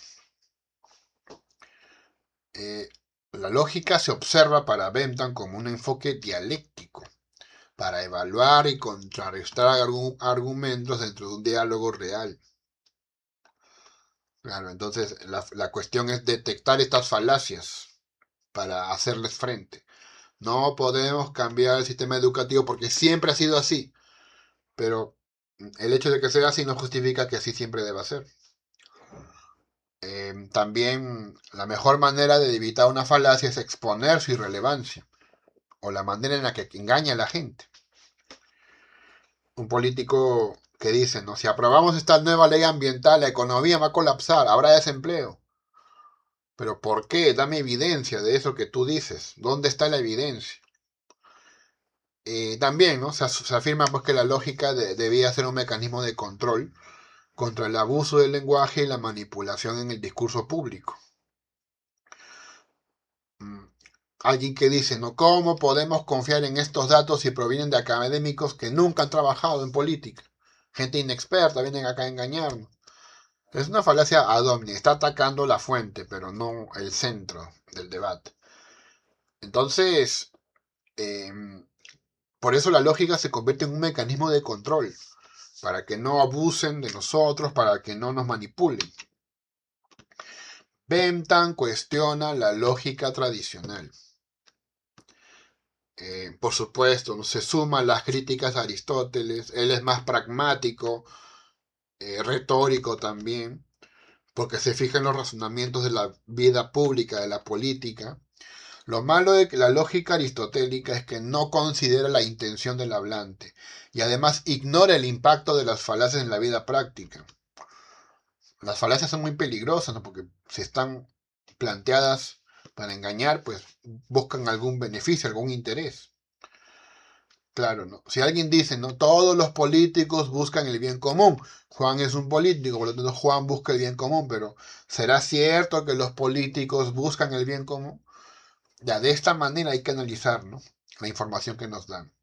La lógica se observa para Bentham como un enfoque dialéctico, para evaluar y contrarrestar argumentos dentro de un diálogo real. Claro, entonces la cuestión es detectar estas falacias para hacerles frente. No podemos cambiar el sistema educativo porque siempre ha sido así, pero el hecho de que sea así no justifica que así siempre deba ser. También la mejor manera de evitar una falacia es exponer su irrelevancia o la manera en la que engaña a la gente. Un político que dice, ¿no? Si aprobamos esta nueva ley ambiental, la economía va a colapsar, habrá desempleo. ¿Pero por qué? Dame evidencia de eso que tú dices. ¿Dónde está la evidencia? También, ¿no? Se afirma pues, que la lógica debía ser un mecanismo de control contra el abuso del lenguaje y la manipulación en el discurso público. Alguien que dice, ¿no? ¿Cómo podemos confiar en estos datos si provienen de académicos que nunca han trabajado en política? Gente inexperta, vienen acá a engañarnos. Es una falacia ad hominem, está atacando la fuente, pero no el centro del debate. Entonces, eh, por eso la lógica se convierte en un mecanismo de control, para que no abusen de nosotros, para que no nos manipulen. Bentham cuestiona la lógica tradicional. Por supuesto, ¿no? Se suman las críticas a Aristóteles, él es más pragmático, retórico también, porque se fija en los razonamientos de la vida pública, de la política. Lo malo de la lógica aristotélica es que no considera la intención del hablante y además ignora el impacto de las falacias en la vida práctica. Las falacias son muy peligrosas, ¿no? Porque si están planteadas para engañar, pues buscan algún beneficio, algún interés. Claro, ¿no? Si alguien dice, ¿no? Todos los políticos buscan el bien común. Juan es un político, por lo tanto Juan busca el bien común, pero ¿será cierto que los políticos buscan el bien común? Ya, de esta manera hay que analizar, ¿no? La información que nos dan.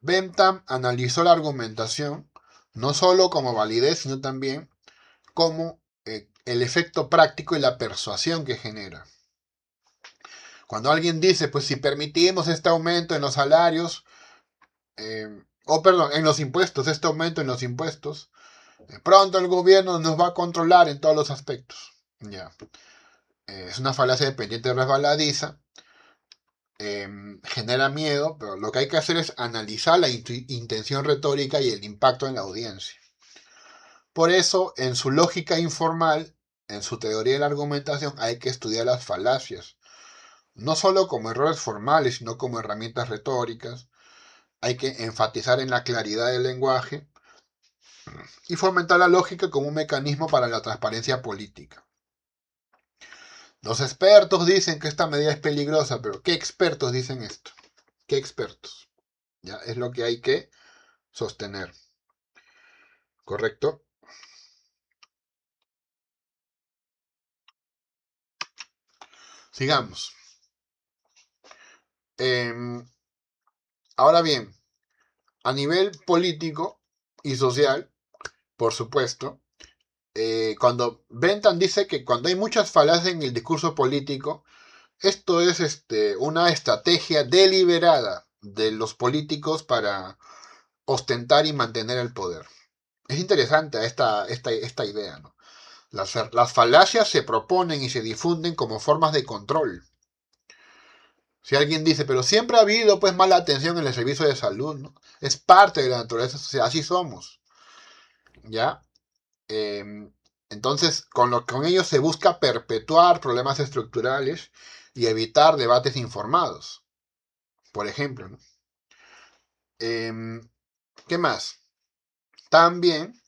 Bentham analizó la argumentación no solo como validez, sino también como el efecto práctico y la persuasión que genera. Cuando alguien dice, pues si permitimos este aumento en los salarios, o perdón, en los impuestos, este aumento en los impuestos, pronto el gobierno nos va a controlar en todos los aspectos. Ya. Es una falacia de pendiente resbaladiza, genera miedo, pero lo que hay que hacer es analizar la intención retórica y el impacto en la audiencia. Por eso, en su lógica informal, en su teoría de la argumentación, hay que estudiar las falacias, no solo como errores formales, sino como herramientas retóricas. Hay que enfatizar en la claridad del lenguaje y fomentar la lógica como un mecanismo para la transparencia política. Los expertos dicen que esta medida es peligrosa, pero ¿qué expertos dicen esto? ¿Qué expertos? Ya es lo que hay que sostener. ¿Correcto? Sigamos. Ahora bien, a nivel político y social, por supuesto, cuando Bentham dice que cuando hay muchas falacias en el discurso político, esto es una estrategia deliberada de los políticos para ostentar y mantener el poder. Es interesante esta idea, ¿no? Las falacias se proponen y se difunden como formas de control. Si alguien dice, pero siempre ha habido pues mala atención en el servicio de salud, ¿no? Es parte de la naturaleza social, así somos, ¿ya? Eh, entonces, con ello se busca perpetuar problemas estructurales y evitar debates informados, por ejemplo, ¿no? ¿Qué más? También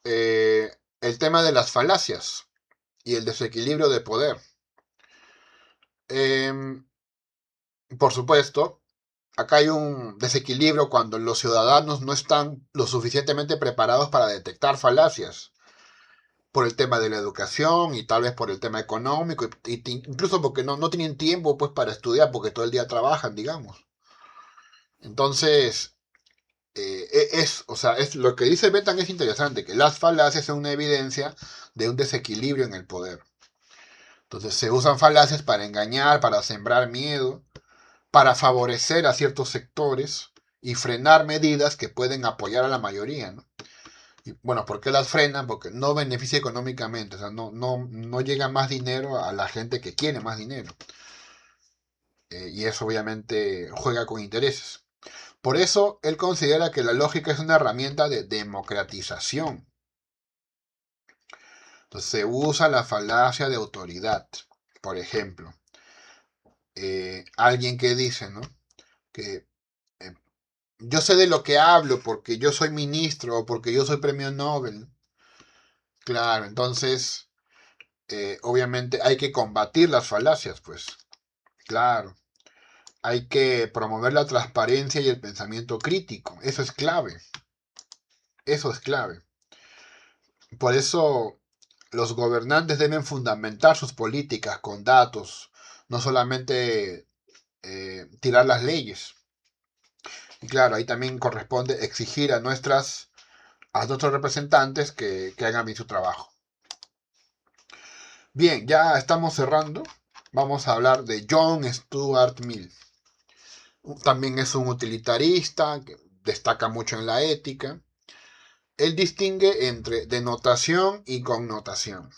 el tema de las falacias y el desequilibrio de poder. Por supuesto, acá hay un desequilibrio cuando los ciudadanos no están lo suficientemente preparados para detectar falacias por el tema de la educación y tal vez por el tema económico incluso porque no tienen tiempo pues para estudiar porque todo el día trabajan, digamos. Entonces, o sea, es lo que dice Bentham es interesante, que las falacias son una evidencia de un desequilibrio en el poder. Entonces se usan falacias para engañar, para sembrar miedo, para favorecer a ciertos sectores y frenar medidas que pueden apoyar a la mayoría, ¿no? Y, bueno, ¿por qué las frenan? Porque no beneficia económicamente, o sea, no llega más dinero a la gente que quiere más dinero. Y eso obviamente juega con intereses. Por eso él considera que la lógica es una herramienta de democratización. Entonces se usa la falacia de autoridad. Por ejemplo, alguien que dice, ¿no? Que eh, yo sé de lo que hablo porque yo soy ministro o porque yo soy premio Nobel. Claro, entonces, obviamente hay que combatir las falacias, pues. Claro, hay que promover la transparencia y el pensamiento crítico. Eso es clave. Eso es clave. Por eso los gobernantes deben fundamentar sus políticas con datos, no solamente tirar las leyes. Y claro, ahí también corresponde exigir a nuestros representantes que hagan bien su trabajo. Bien, ya estamos cerrando. Vamos a hablar de John Stuart Mill. También es un utilitarista que destaca mucho en la ética. Él distingue entre denotación y connotación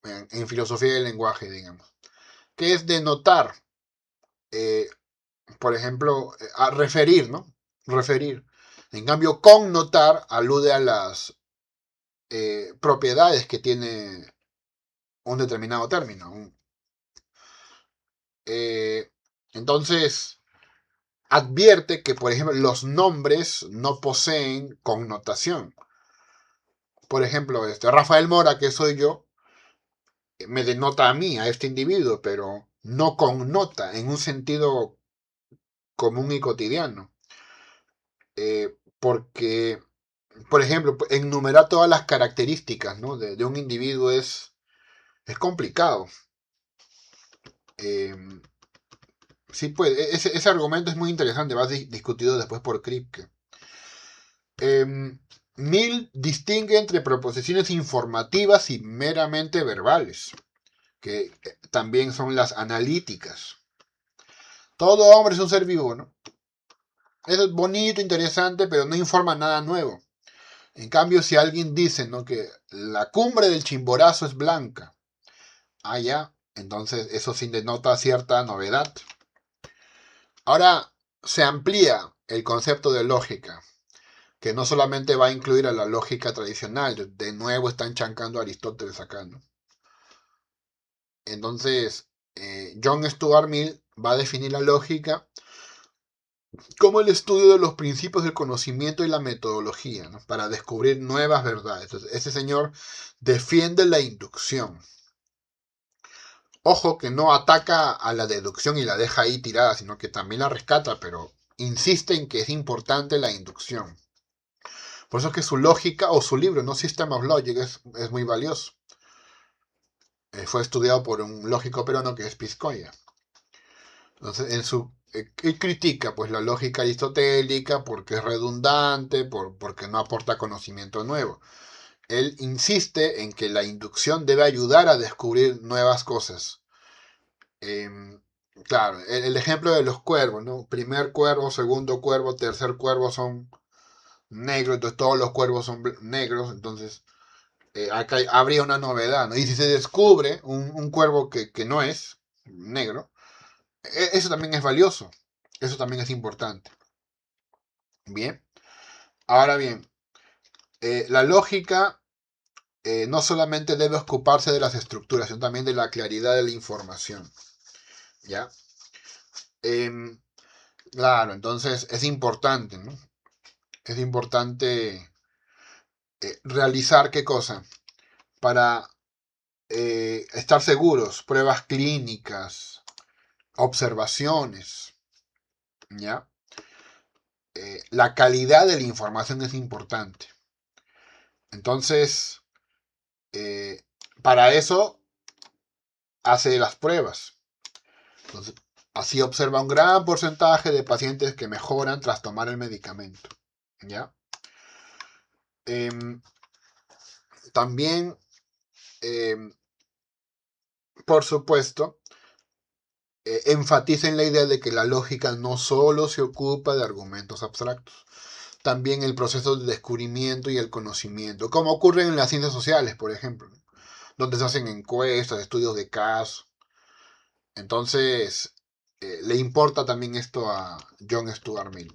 en filosofía del lenguaje, digamos. ¿Qué es denotar? Eh, por ejemplo, a referir, ¿no? Referir. En cambio, connotar alude a las propiedades que tiene un determinado término. Eh, entonces, advierte que, por ejemplo, los nombres no poseen connotación. Por ejemplo, Rafael Mora, que soy yo, me denota a mí, a este individuo, pero no connota en un sentido común y cotidiano. Porque, por ejemplo, enumerar todas las características, ¿no? de un individuo es complicado. Eh, sí, pues, ese argumento es muy interesante, va a ser discutido después por Kripke. Mill distingue entre proposiciones informativas y meramente verbales. que también son las analíticas. Todo hombre es un ser vivo, ¿no? Eso es bonito, interesante, pero no informa nada nuevo. En cambio, si alguien dice, ¿no?, que la cumbre del Chimborazo es blanca, ya, entonces eso sí denota cierta novedad. Ahora se amplía el concepto de lógica, que no solamente va a incluir a la lógica tradicional, de nuevo están chancando a Aristóteles acá, ¿no? Entonces, John Stuart Mill va a definir la lógica como el estudio de los principios del conocimiento y la metodología, ¿no?, para descubrir nuevas verdades. Entonces, ese señor defiende la inducción. Ojo que no ataca a la deducción y la deja ahí tirada, sino que también la rescata, pero insiste en que es importante la inducción. Por eso es que su lógica o su libro, no System of Logic, es muy valioso. Fue estudiado por un lógico peruano que es Piscoya. Entonces, él critica pues la lógica aristotélica porque es redundante, porque no aporta conocimiento nuevo. Él insiste en que la inducción debe ayudar a descubrir nuevas cosas. Claro, el ejemplo de los cuervos, ¿no? Primer cuervo, segundo cuervo, tercer cuervo son negros, entonces todos los cuervos son negros, entonces acá habría una novedad, ¿no? Y si se descubre un cuervo que no es negro, eso también es valioso, eso también es importante. Bien, ahora bien, la lógica no solamente debe ocuparse de las estructuras, sino también de la claridad de la información, ¿ya? Claro, entonces es importante, ¿no? Es importante realizar qué cosa para estar seguros, pruebas clínicas, observaciones, ¿ya? La calidad de la información es importante. Entonces, eh, para eso hace las pruebas. Entonces, así observa un gran porcentaje de pacientes que mejoran tras tomar el medicamento, ¿ya? También, por supuesto, enfatiza en la idea de que la lógica no solo se ocupa de argumentos abstractos, también el proceso de descubrimiento y el conocimiento, como ocurre en las ciencias sociales, por ejemplo, ¿no?, donde se hacen encuestas, estudios de caso. Entonces, le importa también esto a John Stuart Mill.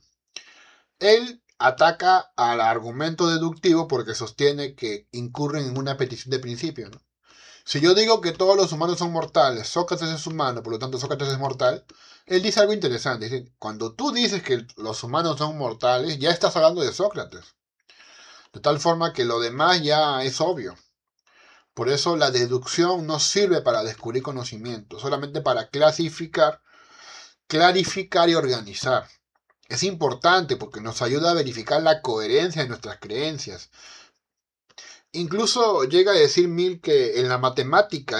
Él ataca al argumento deductivo porque sostiene que incurren en una petición de principio, ¿no? Si yo digo que todos los humanos son mortales, Sócrates es humano, por lo tanto Sócrates es mortal, él dice algo interesante. Dice, cuando tú dices que los humanos son mortales, ya estás hablando de Sócrates. De tal forma que lo demás ya es obvio. Por eso la deducción no sirve para descubrir conocimiento, solamente para clasificar, clarificar y organizar. Es importante porque nos ayuda a verificar la coherencia de nuestras creencias. Incluso llega a decir Mill que en la matemática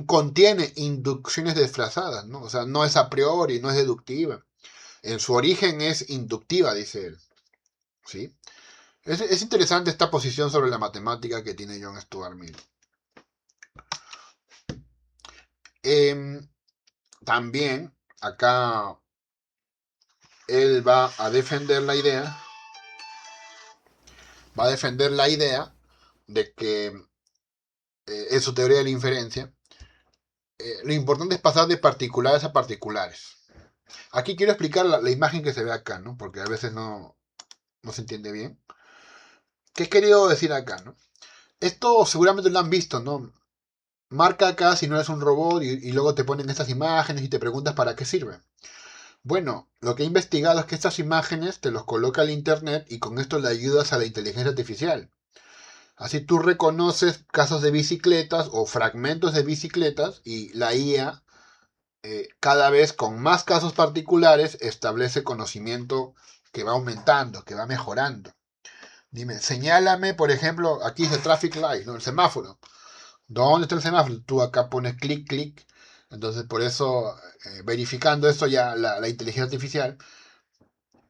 contiene inducciones desplazadas, ¿no? O sea, no es a priori, no es deductiva. En su origen es inductiva, dice él. ¿Sí? Es interesante esta posición sobre la matemática que tiene John Stuart Mill. También acá él va a defender la idea de que en su teoría de la inferencia, lo importante es pasar de particulares a particulares. Aquí quiero explicar la imagen que se ve acá, ¿no? Porque a veces no se entiende bien. ¿Qué he querido decir acá, no? Esto seguramente lo han visto, ¿no? Marca acá si no eres un robot y luego te ponen estas imágenes y te preguntas para qué sirven. Bueno, lo que he investigado es que estas imágenes te los coloca al internet y con esto le ayudas a la inteligencia artificial. Así tú reconoces casos de bicicletas o fragmentos de bicicletas y la IA cada vez con más casos particulares establece conocimiento que va aumentando, que va mejorando. Dime, señálame, por ejemplo, aquí dice traffic light, ¿no?, el semáforo. ¿Dónde está el semáforo? Tú acá pones clic, clic. Entonces, por eso, verificando esto ya, la inteligencia artificial,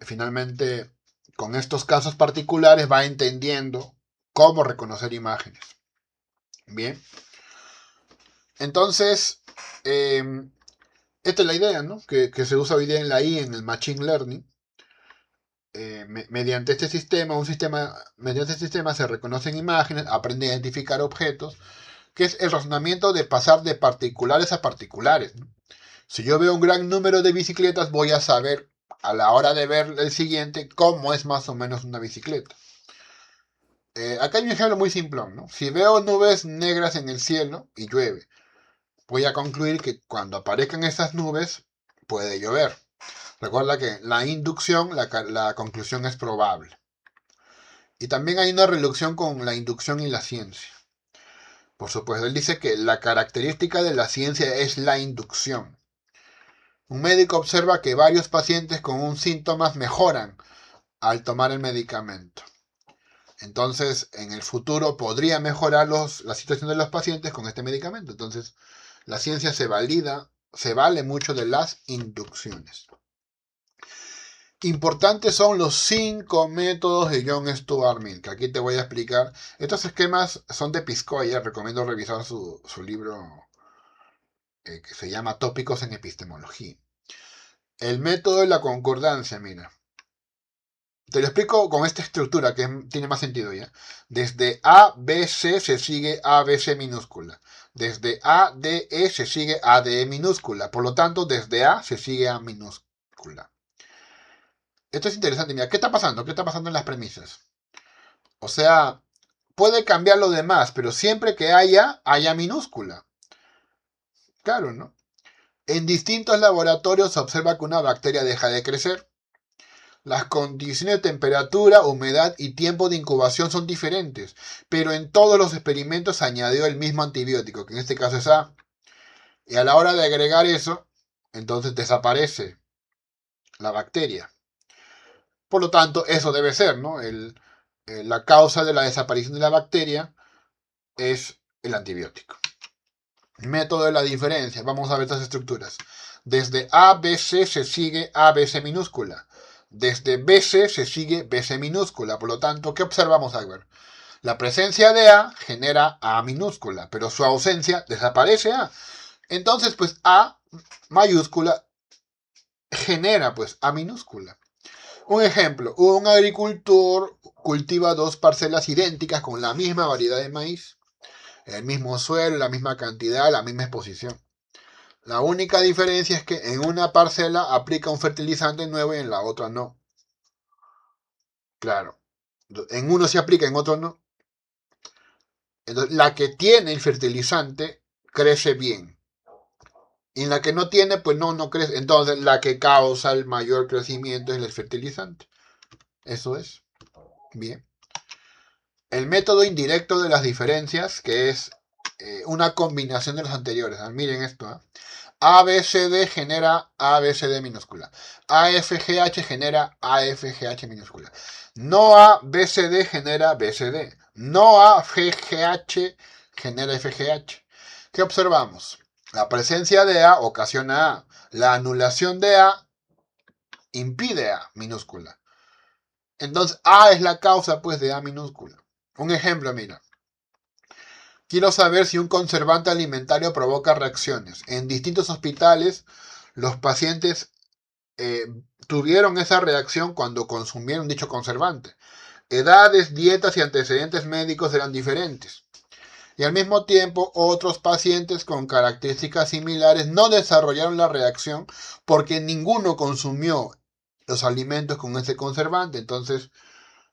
finalmente, con estos casos particulares, va entendiendo cómo reconocer imágenes. Bien. Entonces, esta es la idea, ¿no? Que se usa hoy día en la IA, en el Machine Learning. Mediante este sistema, mediante este sistema se reconocen imágenes, aprende a identificar objetos, que es el razonamiento de pasar de particulares a particulares, ¿no? Si yo veo un gran número de bicicletas, voy a saber a la hora de ver el siguiente cómo es más o menos una bicicleta. Acá hay un ejemplo muy simplón, ¿no? Si veo nubes negras en el cielo y llueve, voy a concluir que cuando aparezcan esas nubes puede llover. Recuerda que la inducción, la conclusión es probable. Y también hay una relación con la inducción y la ciencia. Por supuesto, él dice que la característica de la ciencia es la inducción. Un médico observa que varios pacientes con un síntoma mejoran al tomar el medicamento. Entonces, en el futuro podría mejorar la situación de los pacientes con este medicamento. Entonces, la ciencia se vale mucho de las inducciones. Importantes son los 5 métodos de John Stuart Mill, que aquí te voy a explicar. Estos esquemas son de Piscoya, recomiendo revisar su libro que se llama Tópicos en Epistemología. El método de la concordancia, mira. Te lo explico con esta estructura que tiene más sentido ya. Desde A, B, C se sigue A, B, C minúscula. Desde A, D, E se sigue A, D, E minúscula. Por lo tanto, desde A se sigue A minúscula. Esto es interesante. Mira, ¿qué está pasando? ¿Qué está pasando en las premisas? O sea, puede cambiar lo demás, pero siempre que haya minúscula. Claro, ¿no? En distintos laboratorios se observa que una bacteria deja de crecer. Las condiciones de temperatura, humedad y tiempo de incubación son diferentes, pero en todos los experimentos se añadió el mismo antibiótico, que en este caso es A. Y a la hora de agregar eso, entonces desaparece la bacteria. Por lo tanto, eso debe ser, ¿no? La causa de la desaparición de la bacteria es el antibiótico. Método de la diferencia. Vamos a ver estas estructuras. Desde ABC se sigue ABC minúscula. Desde BC se sigue BC minúscula. Por lo tanto, ¿qué observamos, Albert? La presencia de A genera A minúscula, pero su ausencia desaparece A. Entonces, pues A mayúscula genera pues A minúscula. Un ejemplo, un agricultor cultiva 2 parcelas idénticas con la misma variedad de maíz, el mismo suelo, la misma cantidad, la misma exposición. La única diferencia es que en una parcela aplica un fertilizante nuevo y en la otra no. Claro, en uno se aplica, en otro no. Entonces, la que tiene el fertilizante crece bien. Y la que no tiene, pues no crece. Entonces, la que causa el mayor crecimiento es el fertilizante. Eso es. Bien. El método indirecto de las diferencias, que es una combinación de los anteriores. Miren esto. ABCD genera ABCD minúscula. AFGH genera AFGH minúscula. No ABCD genera BCD. No AFGH genera FGH. ¿Qué observamos? La presencia de A ocasiona A. La anulación de A impide A minúscula. Entonces A es la causa pues de A minúscula. Un ejemplo, mira. Quiero saber si un conservante alimentario provoca reacciones. En distintos hospitales, los pacientes tuvieron esa reacción cuando consumieron dicho conservante. Edades, dietas y antecedentes médicos eran diferentes. Y al mismo tiempo, otros pacientes con características similares no desarrollaron la reacción porque ninguno consumió los alimentos con ese conservante. Entonces,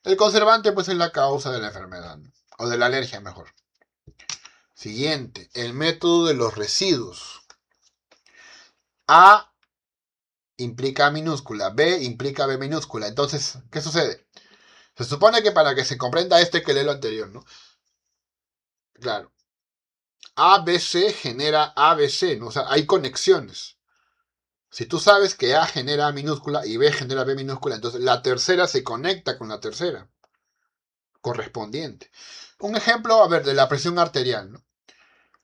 el conservante pues es la causa de la enfermedad, ¿no? O de la alergia mejor. Siguiente, el método de los residuos. A implica A minúscula, B implica B minúscula. Entonces, ¿qué sucede? Se supone que para que se comprenda esto hay que leer lo anterior, ¿no? Claro. ABC genera ABC, ¿no? O sea, hay conexiones. Si tú sabes que A genera A minúscula y B genera B minúscula, entonces la tercera se conecta con la tercera correspondiente. Un ejemplo, a ver, de la presión arterial, ¿no?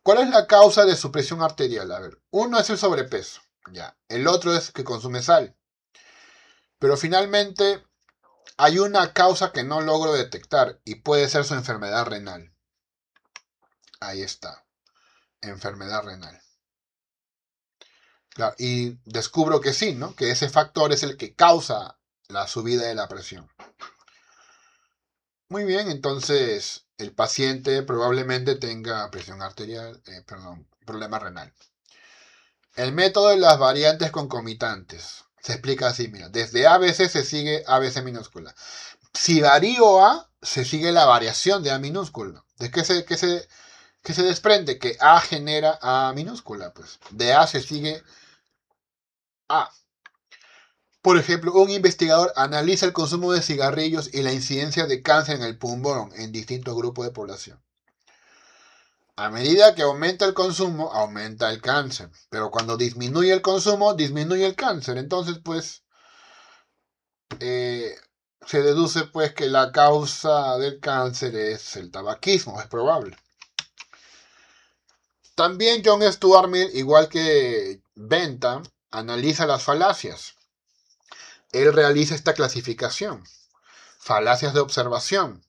¿Cuál es la causa de su presión arterial? A ver, uno es el sobrepeso, ya. El otro es que consume sal. Pero finalmente hay una causa que no logro detectar y puede ser su enfermedad renal. Ahí está, enfermedad renal. Claro, y descubro que sí, ¿no? Que ese factor es el que causa la subida de la presión. Muy bien, entonces el paciente probablemente tenga presión arterial, perdón, problema renal. El método de las variantes concomitantes. Se explica así, mira, desde ABC se sigue ABC minúscula. Si varío A, se sigue la variación de A minúscula. ¿De qué se desprende? Que A genera A minúscula, pues. De A se sigue A. Por ejemplo, un investigador analiza el consumo de cigarrillos y la incidencia de cáncer en el pulmón en distintos grupos de población. A medida que aumenta el consumo, aumenta el cáncer. Pero cuando disminuye el consumo, disminuye el cáncer. Entonces, pues, eh, se deduce pues que la causa del cáncer es el tabaquismo, es probable. También John Stuart Mill, igual que Bentham, analiza las falacias. Él realiza esta clasificación. Falacias de observación.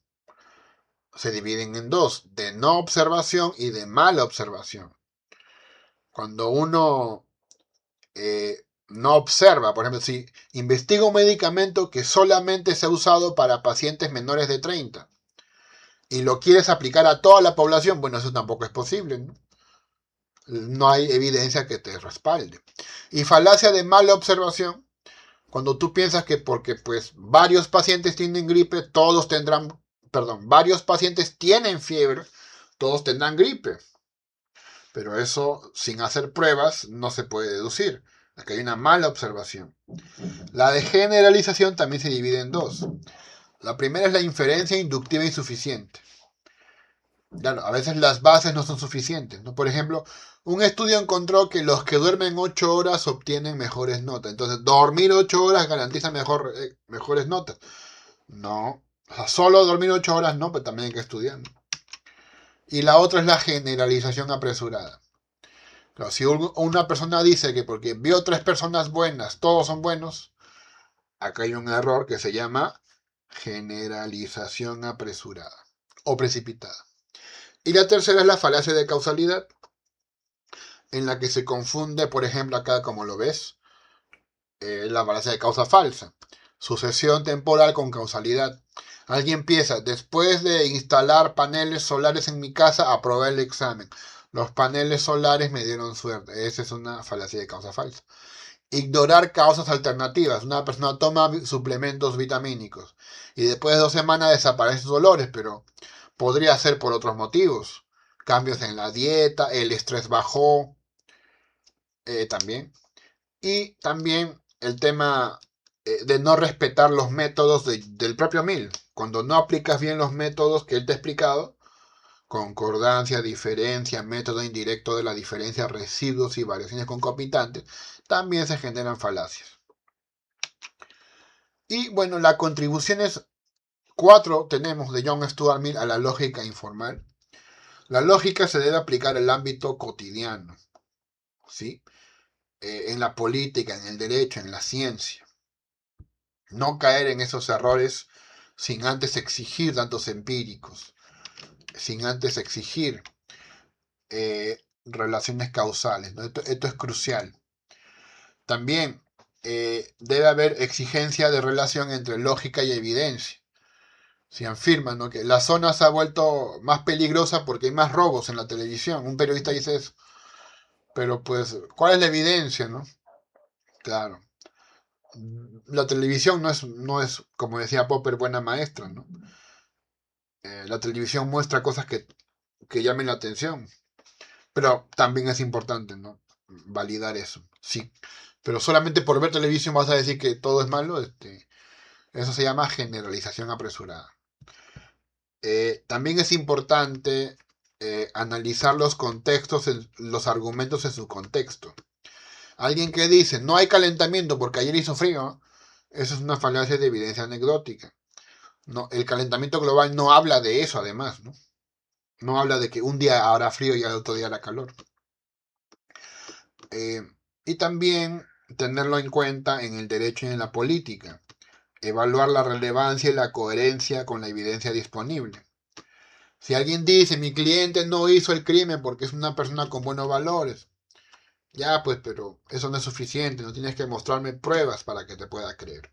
Se dividen en dos, de no observación y de mala observación. Cuando uno no observa, por ejemplo, si investiga un medicamento que solamente se ha usado para pacientes menores de 30 y lo quieres aplicar a toda la población, bueno, eso tampoco es posible, ¿no? No hay evidencia que te respalde. Y falacia de mala observación, cuando tú piensas que porque pues varios pacientes tienen gripe, todos tendrán, perdón, varios pacientes tienen fiebre, todos tendrán gripe. Pero eso, sin hacer pruebas, no se puede deducir. Aquí hay una mala observación. La de generalización también se divide en dos. La primera es la inferencia inductiva insuficiente. Claro, a veces las bases no son suficientes, ¿no? Por ejemplo, un estudio encontró que los que duermen 8 horas obtienen mejores notas. Entonces, dormir 8 horas garantiza mejores notas. No, o sea, solo dormir 8 horas no, pero también hay que estudiar, ¿no? Y la otra es la generalización apresurada. Claro, si una persona dice que porque vio 3 personas buenas, todos son buenos, acá hay un error que se llama generalización apresurada o precipitada. Y la tercera es la falacia de causalidad, en la que se confunde, por ejemplo, acá como lo ves, la falacia de causa falsa. Sucesión temporal con causalidad. Alguien piensa, después de instalar paneles solares en mi casa, aprobé el examen. Los paneles solares me dieron suerte. Esa es una falacia de causa falsa. Ignorar causas alternativas. Una persona toma suplementos vitamínicos y después de 2 semanas desaparecen sus dolores, pero podría ser por otros motivos. Cambios en la dieta, el estrés bajó, también. Y también el tema de no respetar los métodos del propio Mill. Cuando no aplicas bien los métodos que él te ha explicado, concordancia, diferencia, método indirecto de la diferencia, residuos y variaciones concomitantes, también se generan falacias. Y bueno, las contribuciones 4 tenemos de John Stuart Mill a la lógica informal. La lógica se debe aplicar al ámbito cotidiano, ¿sí? En la política, en el derecho, en la ciencia. No caer en esos errores sin antes exigir datos empíricos, sin antes exigir relaciones causales, ¿no? Esto es crucial. También debe haber exigencia de relación entre lógica y evidencia. Se afirma, ¿no?, que la zona se ha vuelto más peligrosa porque hay más robos en la televisión. Un periodista dice eso. Pero pues, ¿cuál es la evidencia, no? Claro. La televisión no es, como decía Popper, buena maestra, ¿no? La televisión muestra cosas que llamen la atención. Pero también es importante, ¿no?, validar eso. Sí. Pero solamente por ver televisión vas a decir que todo es malo. Eso se llama generalización apresurada. También es importante analizar los contextos, los argumentos en su contexto. Alguien que dice, no hay calentamiento porque ayer hizo frío, eso es una falacia de evidencia anecdótica. No, el calentamiento global no habla de eso, además, ¿no? No habla de que un día hará frío y al otro día hará calor. Y también tenerlo en cuenta en el derecho y en la política. Evaluar la relevancia y la coherencia con la evidencia disponible. Si alguien dice, mi cliente no hizo el crimen porque es una persona con buenos valores, ya pues, pero eso no es suficiente, no tienes que mostrarme pruebas para que te pueda creer.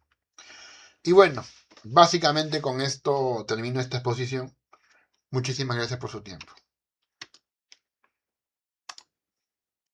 Y bueno, básicamente con esto termino esta exposición. Muchísimas gracias por su tiempo.